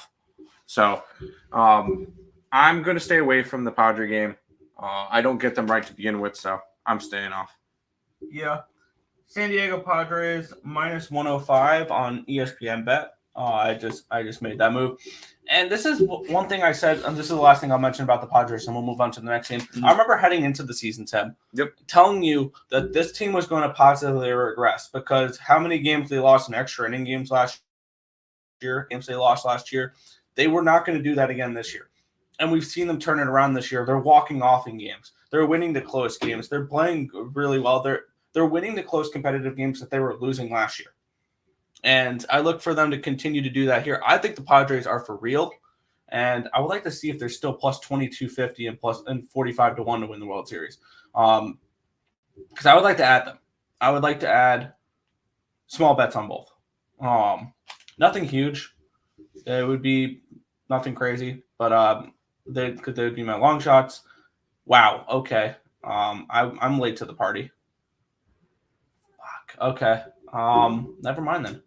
So I'm going to stay away from the Padre game. I don't get them right to begin with, so I'm staying off. Yeah. San Diego Padres minus 105 on ESPN Bet. I just made that move. And this is one thing I said, and this is the last thing I'll mention about the Padres, and we'll move on to the next game. I remember heading into the season, Tim, telling you that this team was going to positively regress because how many games they lost in extra inning games last year, games they lost last year, they were not going to do that again this year. And we've seen them turn it around this year. They're walking off in games. They're winning the close games. They're playing really well. They're winning the close competitive games that they were losing last year. And I look for them to continue to do that here. I think the Padres are for real. And I would like to see if they're still plus 2250 and 45 to 1 to win the World Series. Because I would like to add them. I would like to add small bets on both. Nothing huge. It would be nothing crazy, but they would be my long shots. Wow. Okay. I'm late to the party. Fuck. Okay. Never mind then.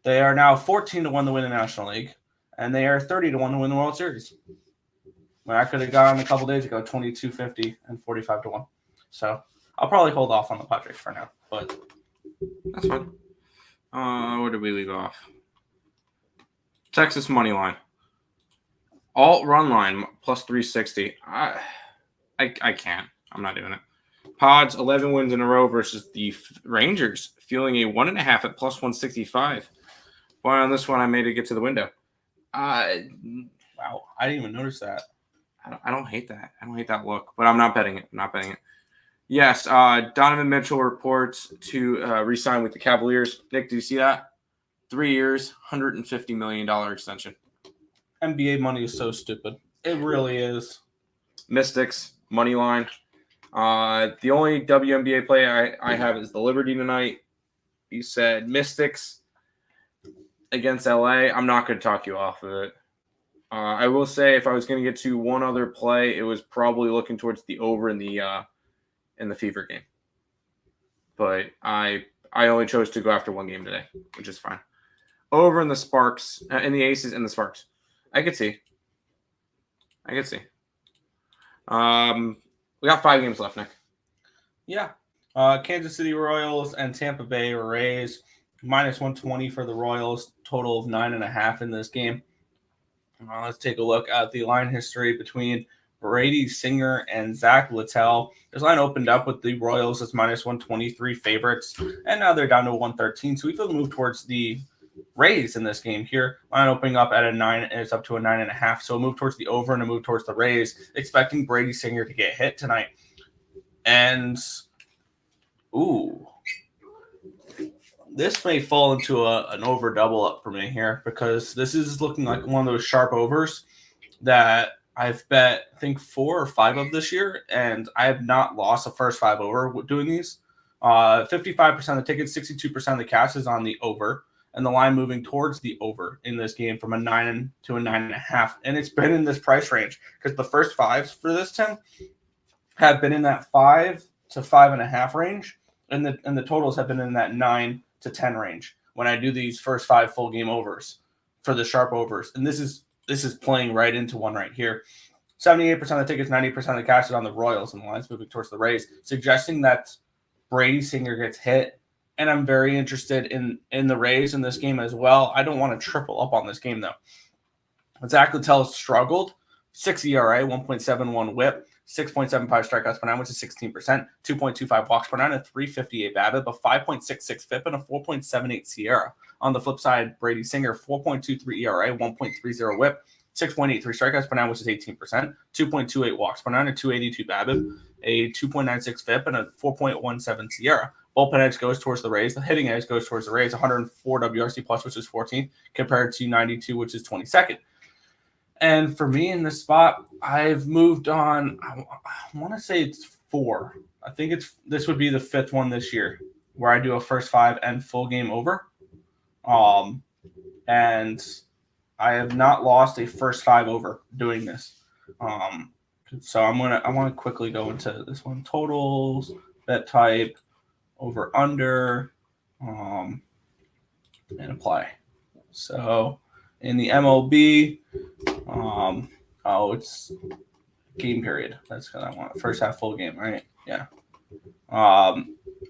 They are now 14 to 1 to win the National League, and they are 30 to 1 to win the World Series. When I could have gone a couple days ago, 22-50 and 45 to 1. So I'll probably hold off on the Padres for now, but that's fine. Where did we leave off? Texas money line. Alt run line plus 360. I can't. I'm not doing it. Pods 11 wins in a row versus the Rangers, feeling a 1.5 at plus 165. Boy, on this one, I made it get to the window. Wow, I didn't even notice that. I don't hate that. I don't hate that look, but I'm not betting it. Yes, Donovan Mitchell reports to re-sign with the Cavaliers. Nick, do you see that? 3 years, $150 million extension. NBA money is so stupid. It really is. Mystics, money line. The only WNBA play I have is the Liberty tonight. You said Mystics against LA. I'm not going to talk you off of it. I will say if I was going to get to one other play, it was probably looking towards the over in the Fever game. But I only chose to go after one game today, which is fine. Over in the Sparks, in the Aces and the Sparks. I could see. We got 5 games left, Nick. Yeah. Kansas City Royals and Tampa Bay Rays. Minus 120 for the Royals. Total of 9.5 in this game. Let's take a look at the line history between Brady Singer and Zach Littell. This line opened up with the Royals as minus 123 favorites, and now they're down to 113. So we've moved towards the Rays in this game here. Line opening up at a 9, and it's up to a 9.5. So a move towards the over and a move towards the Rays, expecting Brady Singer to get hit tonight. And, this may fall into an over double up for me here because this is looking like one of those sharp overs that I've bet, I think, 4 or 5 of this year, and I have not lost the first 5 over doing these. 55% of the tickets, 62% of the cash is on the over, and the line moving towards the over in this game from a 9 to a 9.5. And it's been in this price range because the first 5s for this, Tim, have been in that 5 to 5.5 range, and the totals have been in that 9 to 10 range when I do these first 5 full game overs for the sharp overs. And this is playing right into one right here. 78% of the tickets, 90% of the cash is on the Royals, and the line's moving towards the Rays, suggesting that Brady Singer gets hit. And I'm very interested in the Rays in this game as well. I don't want to triple up on this game, though. Zach Littell struggled. 6 ERA, 1.71 whip, 6.75 strikeouts per 9, which is 16%, 2.25 walks per 9, a 358 BABIP, a 5.66 FIP, and a 4.78 SIERA. On the flip side, Brady Singer, 4.23 ERA, 1.30 whip, 6.83 strikeouts per 9, which is 18%, 2.28 walks per 9, a 282 BABIP, a 2.96 FIP, and a 4.17 SIERA. Bullpen edge goes towards the Rays. The hitting edge goes towards the Rays, 104 WRC plus, which is 14th, compared to 92, which is 22nd. And for me in this spot, I've moved on. I want to say it's 4. I think this would be the 5th one this year where I do a first 5 and full game over. And I have not lost a first 5 over doing this. So I want to quickly go into this one. Totals, bet type, over under, and apply. So in the MLB, it's game period. That's what I want. First half full game, right? Yeah.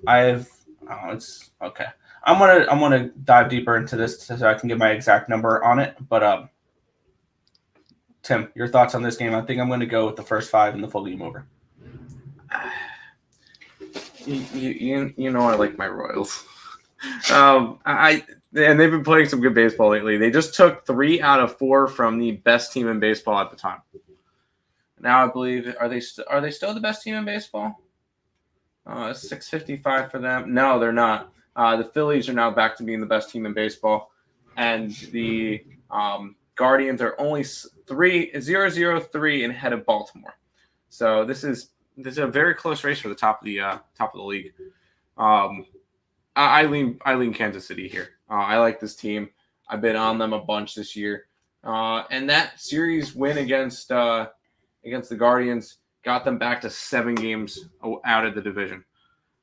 It's okay. I'm gonna dive deeper into this so I can get my exact number on it. But Tim, your thoughts on this game? I think I'm gonna go with the first 5 and the full game over. You know I like my Royals. And they've been playing some good baseball lately. They just took 3 out of 4 from the best team in baseball at the time. Now I believe are they still the best team in baseball? 655 for them. No, they're not. The Phillies are now back to being the best team in baseball, and the Guardians are only 0-0-3 and ahead of Baltimore. So this is a very close race for the top of the league. I lean Kansas City here. I like this team. I've been on them a bunch this year, and that series win against the Guardians got them back to 7 games out of the division.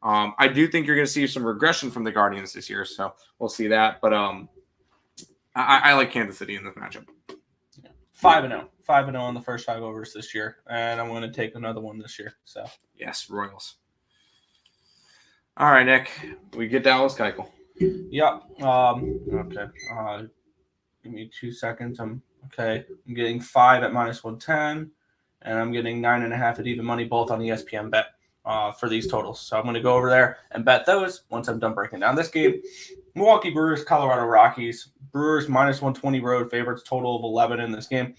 I do think you're going to see some regression from the Guardians this year, so we'll see that. But I like Kansas City in this matchup. 5-0 on the first 5 overs this year, and I'm going to take another one this year. So yes, Royals. All right, Nick, we get Dallas Keuchel. Yep. Okay. Give me 2 seconds. I'm getting 5 at -110, and I'm getting 9.5 at even money, both on the ESPN bet for these totals. So I'm going to go over there and bet those once I'm done breaking down this game. Milwaukee Brewers, Colorado Rockies. Brewers -120 road favorites, total of 11 in this game.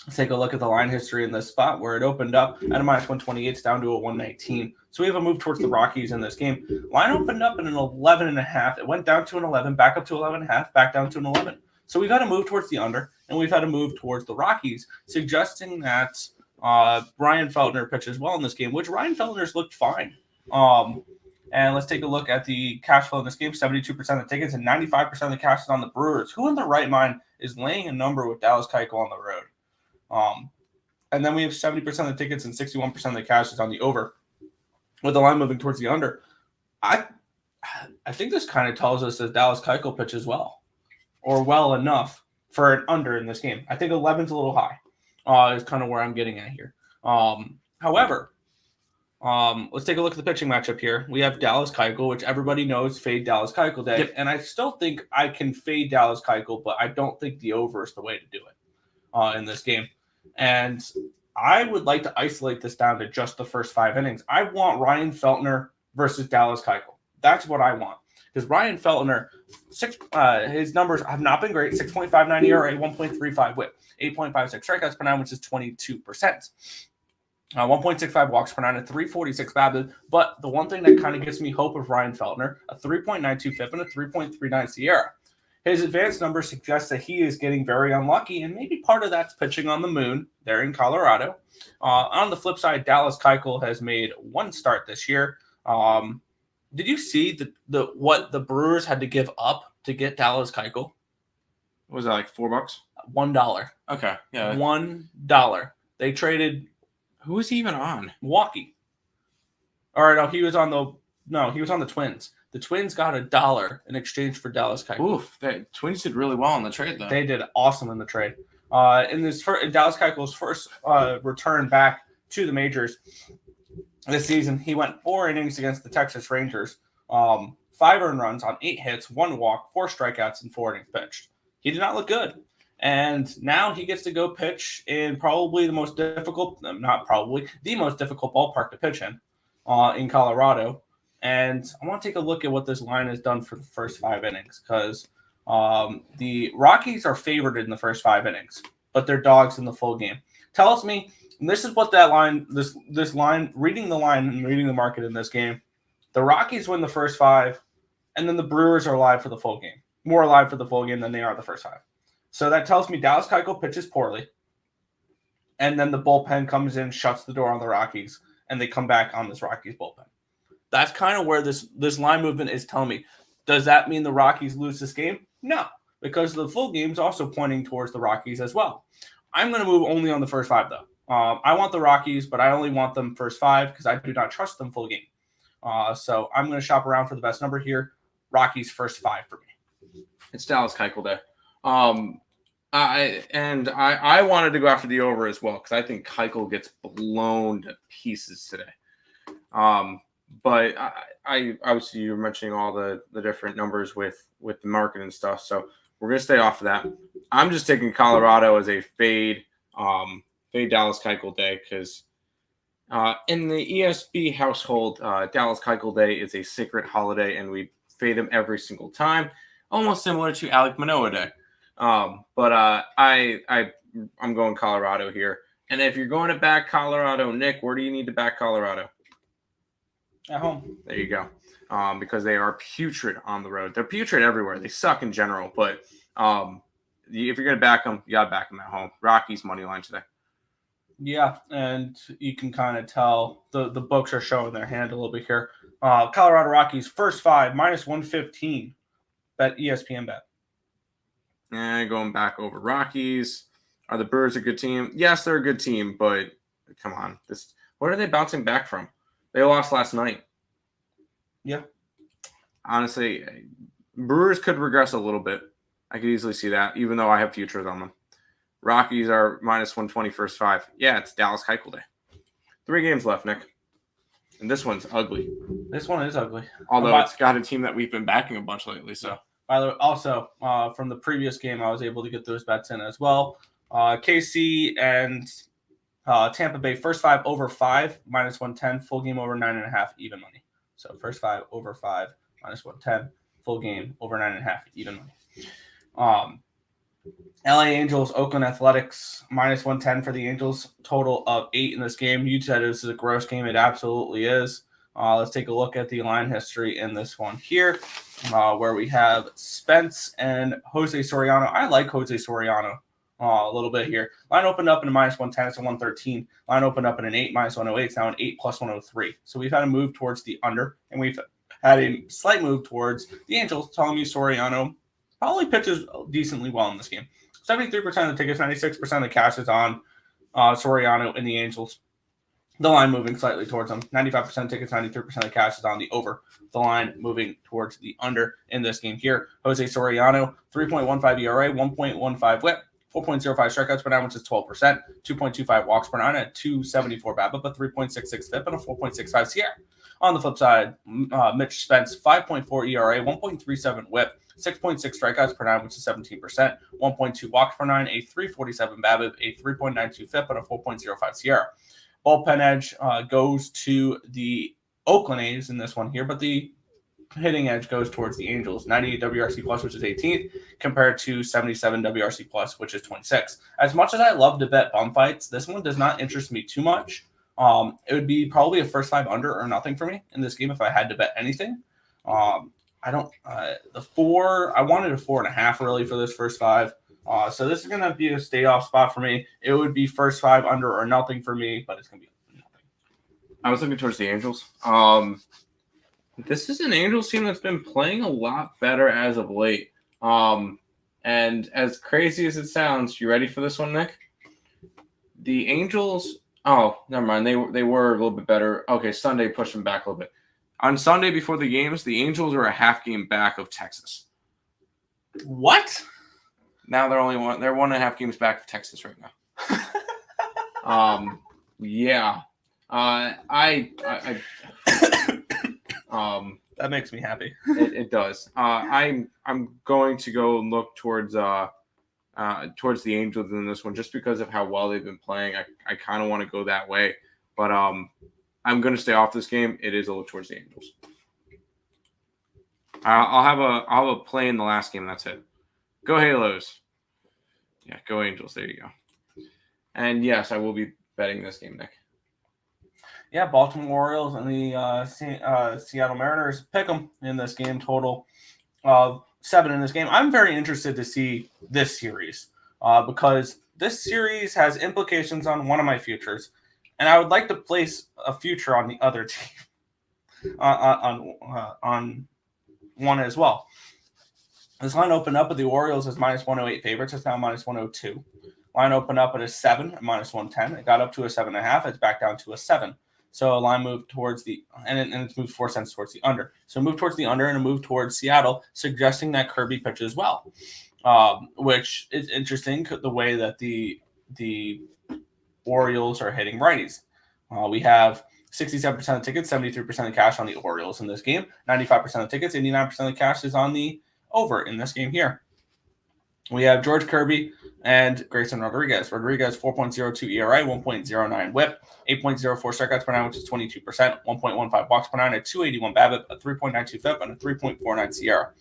Let's take a look at the line history in this spot where it opened up at a -128. It's down to a 119. So we have a move towards the Rockies in this game. Line opened up at an 11.5. It went down to an 11, back up to 11.5, back down to an 11. So we've had a move towards the under, and we've had a move towards the Rockies, suggesting that Ryan Feltner pitches well in this game, which Ryan Feltner's looked fine. And let's take a look at the cash flow in this game. 72% of the tickets and 95% of the cash is on the Brewers. Who in their right mind is laying a number with Dallas Keuchel on the road? And then we have 70% of the tickets and 61% of the cash is on the over, with the line moving towards the under. I think this kind of tells us that Dallas Keuchel pitches well, or well enough for an under in this game. I think 11's a little high. Is kind of where I'm getting at here. However, let's take a look at the pitching matchup here. We have Dallas Keuchel, which everybody knows fade Dallas Keuchel day. Yep. And I still think I can fade Dallas Keuchel, but I don't think the over is the way to do it in this game. And I would like to isolate this down to just the first 5 innings. I want Ryan Feltner versus Dallas Keuchel. That's what I want. Because Ryan Feltner, his numbers have not been great. 6.59 ERA, 1.35 WHIP, 8.56 strikeouts per 9, which is 22%. 1.65 walks per 9, and 346 BABIP. But the one thing that kind of gives me hope of Ryan Feltner, a 3.92 FIP and a 3.39 SIERA. His advanced numbers suggest that he is getting very unlucky, and maybe part of that's pitching on the moon there in Colorado. On the flip side, Dallas Keuchel has made 1 start this year. Did you see what the Brewers had to give up to get Dallas Keuchel? What was that, like $4? $1. Okay, yeah. $1. They traded. Who was he even on? Milwaukee. Or no, he was on the Twins. The Twins got $1 in exchange for Dallas Keuchel. Oof, the Twins did really well in the trade, though. They did awesome in the trade. In Dallas Keuchel's first return back to the majors this season, he went 4 innings against the Texas Rangers, 5 earned runs on 8 hits, 1 walk, 4 strikeouts, and 4 innings pitched. He did not look good. And now he gets to go pitch in probably the most difficult ballpark to pitch in Colorado. And I want to take a look at what this line has done for the first 5 innings, because the Rockies are favored in the first 5 innings, but they're dogs in the full game. Tells me, and this is what that line, this line, reading the line and reading the market in this game, the Rockies win the first 5, and then the Brewers are alive for the full game. More alive for the full game than they are the first 5. So that tells me Dallas Keuchel pitches poorly, and then the bullpen comes in, shuts the door on the Rockies, and they come back on this Rockies bullpen. That's kind of where this line movement is telling me. Does that mean the Rockies lose this game? No, because the full game is also pointing towards the Rockies as well. I'm going to move only on the first 5, though. I want the Rockies, but I only want them first 5 because I do not trust them full game. So I'm going to shop around for the best number here. Rockies first 5 for me. It's Dallas Keuchel Day. I wanted to go after the over as well because I think Keuchel gets blown to pieces today. But I obviously you were mentioning all the different numbers with the market and stuff, so we're gonna stay off of that. I'm just taking Colorado as a fade Dallas Keuchel Day because in the ESB household, Dallas Keuchel Day is a sacred holiday, and we fade him every single time, almost similar to Alek Manoah Day. But I'm going Colorado here. And if you're going to back Colorado, Nick, where do you need to back Colorado? At home. There you go. Because they are putrid on the road. They're putrid everywhere. They suck in general. But if you're going to back them, you got to back them at home. Rockies money line today. Yeah, and you can kind of tell the books are showing their hand a little bit here. Colorado Rockies first 5 minus 115. Bet ESPN bet. And going back over Rockies. Are the Brewers a good team? Yes, they're a good team, but come on. What are they bouncing back from? They lost last night. Yeah. Honestly, Brewers could regress a little bit. I could easily see that, even though I have futures on them. Rockies are minus 120 first 5. Yeah, it's Dallas Keuchel Day. 3 games left, Nick. And this one's ugly. This one is ugly. Although it's got a team that we've been backing a bunch lately, so. Also, from the previous game, I was able to get those bets in as well. KC and Tampa Bay, first 5 over 5, minus 110, full game over 9.5, even money. So first 5 over 5, minus 110, full game over 9.5, even money. LA Angels, Oakland Athletics, minus 110 for the Angels, total of 8 in this game. You said this is a gross game. It absolutely is. Let's take a look at the line history in this one here, where we have Spence and Jose Soriano. I like Jose Soriano a little bit here. Line opened up in a minus 110. It's a 113. Line opened up in an 8, minus 108. It's now an 8 plus 103. So we've had a move towards the under, and we've had a slight move towards the Angels, telling me Soriano probably pitches decently well in this game. 73% of the tickets, 96% of the cash is on Soriano and the Angels. The line moving slightly towards them. 95% tickets, 93% of the cash is on the over. The line moving towards the under in this game here. Jose Soriano, 3.15 ERA, 1.15 whip, 4.05 strikeouts per 9, which is 12%, 2.25 walks per 9, and 274 BABIP, a 3.66 FIP, and a 4.65 Sierra. On the flip side, Mitch Spence, 5.4 ERA, 1.37 whip, 6.6 strikeouts per 9, which is 17%, 1.2 walks per 9, a 347 BABIP, a 3.92 FIP, and a 4.05 Sierra. Bullpen edge goes to the Oakland A's in this one here, but the hitting edge goes towards the Angels. 98 WRC plus, which is 18th, compared to 77 WRC plus, which is 26th. As much as I love to bet bum fights, this one does not interest me too much. It would be probably a first 5 under or nothing for me in this game if I had to bet anything. I wanted a 4.5 really for this first 5. So this is going to be a stay off spot for me. It would be first 5 under or nothing for me, but it's going to be nothing. I was looking towards the Angels. This is an Angels team that's been playing a lot better as of late. And as crazy as it sounds, you ready for this one, Nick? The Angels. Oh, never mind. They were a little bit better. Okay, Sunday pushed them back a little bit. On Sunday before the games, the Angels are a half game back of Texas. What? Now they're 1.5 games back of Texas right now. Yeah. That makes me happy. It does. I'm going to go and look towards the Angels in this one just because of how well they've been playing. I kind of want to go that way, but I'm going to stay off this game. It is a look towards the Angels. I'll have a play in the last game. That's it. Go Halos. Yeah, go Angels. There you go. And yes, I will be betting this game, Nick. Yeah, Baltimore Orioles and the Seattle Mariners pick them in this game, total of 7 in this game. I'm very interested to see this series because this series has implications on one of my futures, and I would like to place a future on the other team on one as well. This line opened up with the Orioles as minus 108 favorites. It's now minus 102. Line opened up at a 7 at minus 110. It got up to a 7.5. It's back down to a 7. So a line moved towards the and it's moved 4 cents towards the under. So it moved towards the under and a move towards Seattle, suggesting that Kirby pitches well, which is interesting. The way that the Orioles are hitting righties. We have 67% of tickets, 73% of cash on the Orioles in this game. 95% of tickets, 89% of cash is on the over in this game here. We have George Kirby and Grayson Rodriguez. Rodriguez, 4.02 ERA, 1.09 whip, 8.04 strikeouts per nine, which is 22%, 1.15 walks per nine, a 281 BABIP, a 3.92 FIP, and a 3.49 SIERA.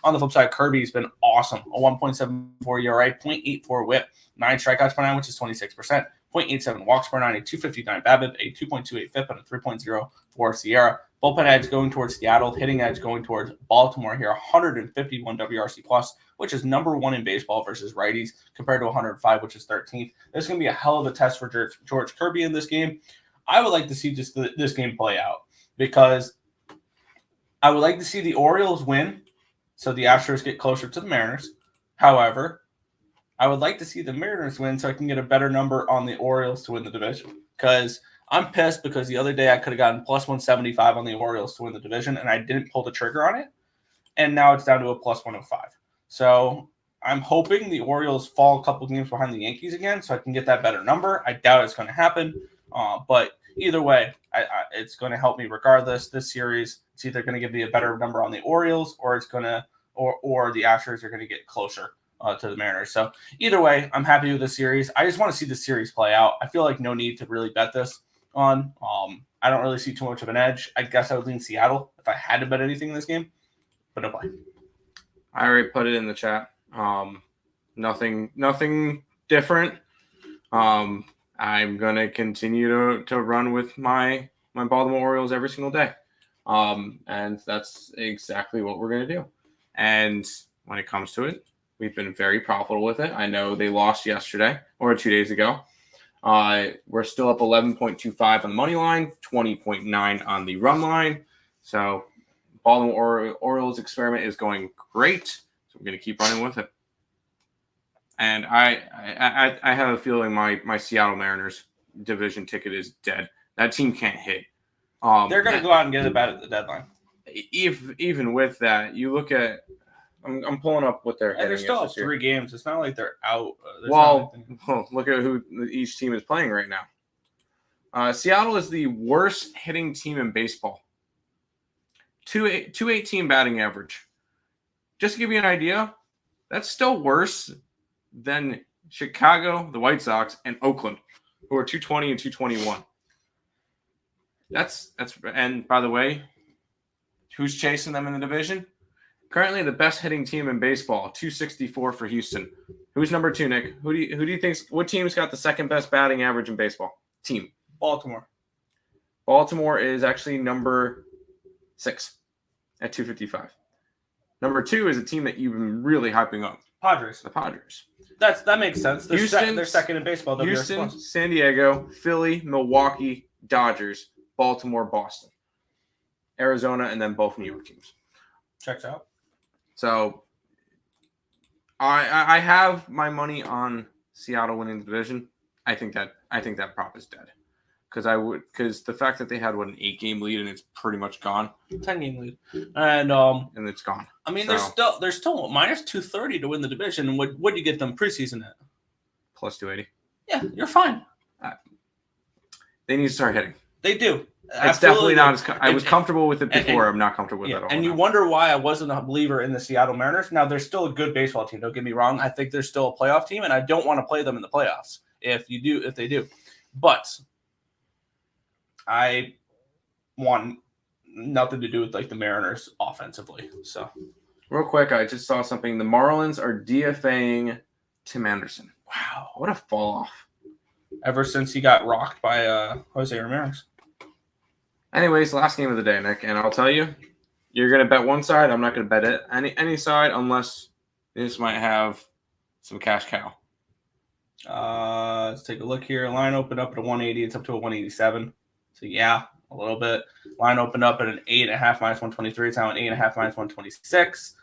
On the flip side, Kirby's been awesome. A 1.74 ERA, 0.84 whip, 9 strikeouts per nine, which is 26%, 0.87 walks per nine, a 259 BABIP, a 2.28 FIP, and a 3.04 SIERA. Bullpen edge going towards Seattle, hitting edge going towards Baltimore here, 151 WRC plus, which is number 1 in baseball versus righties, compared to 105, which is 13th. This is going to be a hell of a test for George Kirby in this game. I would like to see just this game play out, because I would like to see the Orioles win, so the Astros get closer to the Mariners. However, I would like to see the Mariners win so I can get a better number on the Orioles to win the division, because I'm pissed because the other day I could have gotten plus 175 on the Orioles to win the division, and I didn't pull the trigger on it, and now it's down to a plus 105. So I'm hoping the Orioles fall a couple games behind the Yankees again so I can get that better number. I doubt it's going to happen, but either way, it's going to help me regardless. This series, it's either going to give me a better number on the Orioles, or it's going to, or the Astros are going to get closer to the Mariners. So either way, I'm happy with this series. I just want to see the series play out. I feel like no need to really bet this on. I don't really see too much of an edge. I guess I would lean Seattle if I had to bet anything in this game, but no play. I already put it in the chat. Nothing different. I'm gonna continue to run with my Baltimore Orioles every single day, and that's exactly what we're gonna do. And when it comes to it, we've been very profitable with it. I know they lost yesterday or 2 days ago. We're still up 11.25 on the money line, 20.9 on the run line. So Baltimore Orioles experiment is going great. So we're going to keep running with it. And I have a feeling my Seattle Mariners division ticket is dead. That team can't hit. They're going to go out and get it bad at the deadline. Even with that, you look at I'm pulling up what they're. And they're still up 3 games. It's not like they're out. Look at who each team is playing right now. Seattle is the worst hitting team in baseball. 218 batting average. Just to give you an idea, that's still worse than Chicago, the White Sox, and Oakland, who are 220 and 221. And by the way, who's chasing them in the division? Currently the best hitting team in baseball, 264 for Houston. Who's number 2, Nick? Who do you think? What team's got the second best batting average in baseball? Team. Baltimore. Baltimore is actually number 6 at 255. Number 2 is a team that you've been really hyping up. Padres. The Padres. That makes sense. They're second in baseball. Houston, San Diego, Philly, Milwaukee, Dodgers, Baltimore, Boston, Arizona, and then both New York teams. Checks out. So I have my money on Seattle winning the division. I think that prop is dead. Because the fact that they had an 8-game lead and it's pretty much gone. 10-game lead. And it's gone. I mean, they're still minus 230 to win the division. And what do you get them preseason at? Plus 280. Yeah, you're fine. They need to start hitting. They do. It's definitely not as I was comfortable with it before. I'm not comfortable with it at all. And you wonder why I wasn't a believer in the Seattle Mariners. Now, they're still a good baseball team. Don't get me wrong. I think they're still a playoff team, and I don't want to play them in the playoffs if they do. But I want nothing to do with the Mariners offensively. So, real quick, I just saw something. The Marlins are DFAing Tim Anderson. Wow, what a fall off! Ever since he got rocked by Jose Ramirez. Anyways, last game of the day, Nick, and I'll tell you, you're gonna bet one side. I'm not gonna bet it any side unless this might have some cash cow. Let's take a look here. Line opened up at a 180. It's up to a 187. So yeah, a little bit. Line opened up at an 8.5 minus 123. It's now an 8.5 minus 126.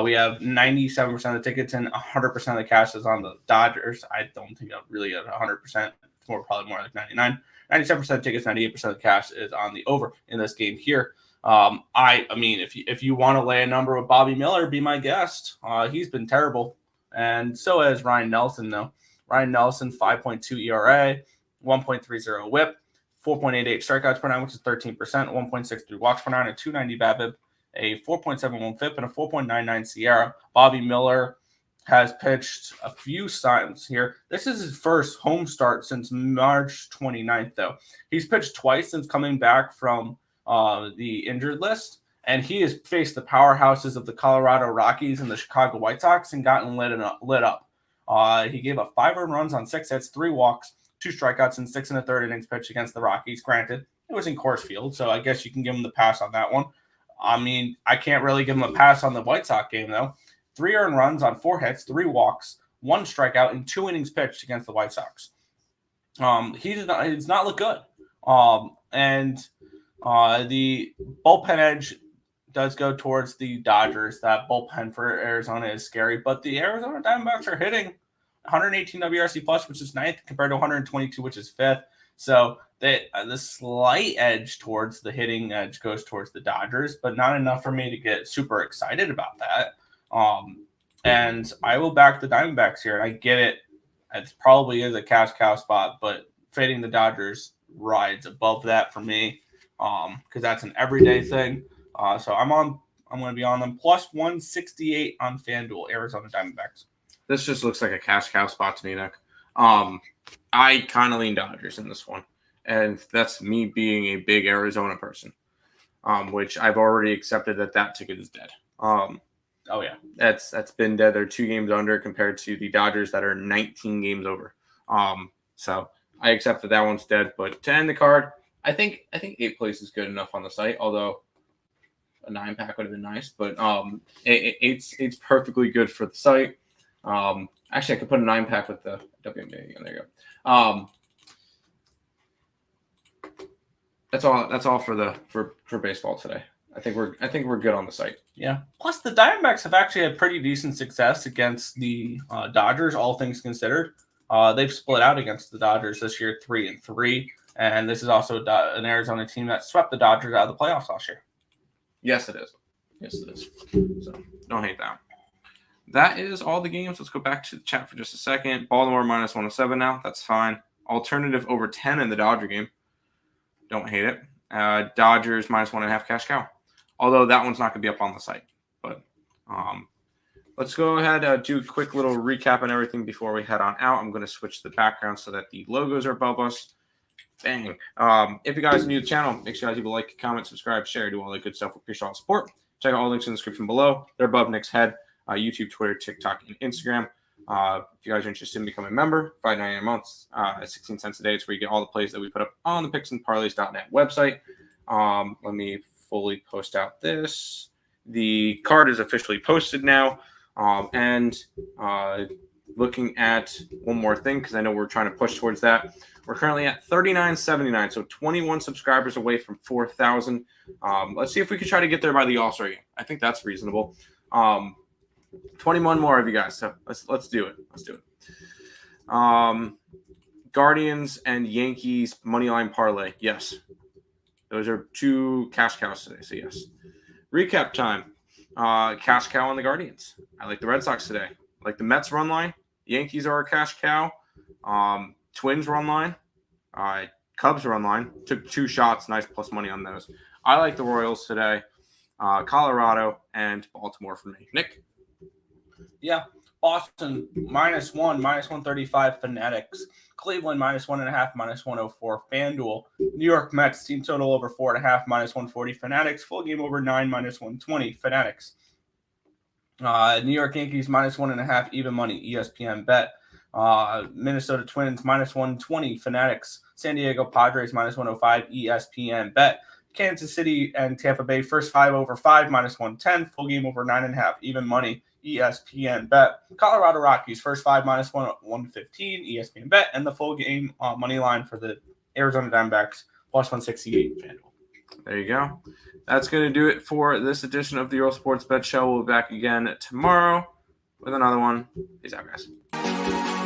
We have 97% of the tickets and 100% of the cash is on the Dodgers. I don't think really at 100%. It's probably more like 99. 97% of tickets, 98% of the cash is on the over in this game here. I mean, if you want to lay a number with Bobby Miller, be my guest. He's been terrible, and so has Ryan Nelson. Though Ryan Nelson, 5.2 ERA, 1.30 WHIP, 4.88 strikeouts per nine, which is 13%, 1.63 walks per nine, a 290 BABIP, a 4.71 FIP, and a 4.99 SIERA. Bobby Miller has pitched a few times here. This is his first home start since March 29th, though. He's pitched twice since coming back from the injured list, and he has faced the powerhouses of the Colorado Rockies and the Chicago White Sox and gotten lit up. He gave up 5 earned runs on 6 hits, 3 walks, 2 strikeouts, and 6 1/3 innings pitched against the Rockies. Granted, it was in Coors Field, so I guess you can give him the pass on that one. I mean, I can't really give him a pass on the White Sox game, though. 3 earned runs on 4 hits, 3 walks, 1 strikeout, and 2 innings pitched against the White Sox. He does not look good. And the bullpen edge does go towards the Dodgers. That bullpen for Arizona is scary, but the Arizona Diamondbacks are hitting 118 WRC plus, which is 9th, compared to 122, which is 5th. So the slight edge towards the hitting edge goes towards the Dodgers, but not enough for me to get super excited about that. And I will back the Diamondbacks here. I get it. It probably is a cash cow spot, but fading the Dodgers rides above that for me, because that's an everyday thing. So I'm going to be on them plus 168 on FanDuel, Arizona Diamondbacks. This just looks like a cash cow spot to me, Nick. I kind of lean Dodgers in this one, and that's me being a big Arizona person, which I've already accepted that ticket is dead. Oh yeah, that's been dead. They're 2 games under compared to the Dodgers that are 19 games over. So I accept that one's dead. But to end the card, I think 8 plays is good enough on the site. Although a 9-pack would have been nice, but it's perfectly good for the site. Actually, I could put a 9-pack with the WNBA again. There you go. That's all for baseball today. I think we're good on the site. Yeah. Plus, the Diamondbacks have actually had pretty decent success against the Dodgers, all things considered. They've split out against the Dodgers this year, 3-3, and this is also an Arizona team that swept the Dodgers out of the playoffs last year. Yes, it is. So don't hate that. That is all the games. Let's go back to the chat for just a second. Baltimore minus 107 now. That's fine. Alternative over 10 in the Dodger game. Don't hate it. Dodgers minus 1.5 cash cow. Although that one's not going to be up on the site. But let's go ahead do a quick little recap and everything before we head on out. I'm going to switch the background so that the logos are above us. Bang. If you guys are new to the channel, make sure you guys leave a like, comment, subscribe, share, do all that good stuff. We appreciate all the support. Check out all the links in the description below. They're above Nick's head. YouTube, Twitter, TikTok, and Instagram. If you guys are interested in becoming a member, $5.99 a month, 16 cents a day. It's where you get all the plays that we put up on the picksandparleys.net website. Let me fully post out this. The card is officially posted now. And looking at one more thing, because I know we're trying to push towards that. We're currently at 39.79, so 21 subscribers away from 4,000. Let's see if we can try to get there by the All-Star game. I think that's reasonable. 21 more of you guys, so let's do it. Guardians and Yankees moneyline parlay. Yes, those are 2 cash cows today. So yes. Recap time. Cash cow on the Guardians. I like the Red Sox today. I like the Mets run line. Yankees are a cash cow. Twins run line. Cubs run line. Took 2 shots. Nice plus money on those. I like the Royals today. Colorado and Baltimore for me. Nick? Yeah. Boston -1, -135 Fanatics. Cleveland -1.5, -104 FanDuel. New York Mets team total over 4.5, -140 Fanatics. Full game over 9, -120 Fanatics. New York Yankees -1.5 even money ESPN bet. Minnesota Twins -120 Fanatics. San Diego Padres -105 ESPN bet. Kansas City and Tampa Bay first 5 over 5 -110. Full game over 9.5 even money ESPN bet. Colorado Rockies first 5 -115 ESPN bet, and the full game money line for the Arizona Diamondbacks +168 FanDuel. There you go. That's going to do it for this edition of the Earle Sports Bet Show. We'll be back again tomorrow with another one. Peace out, guys.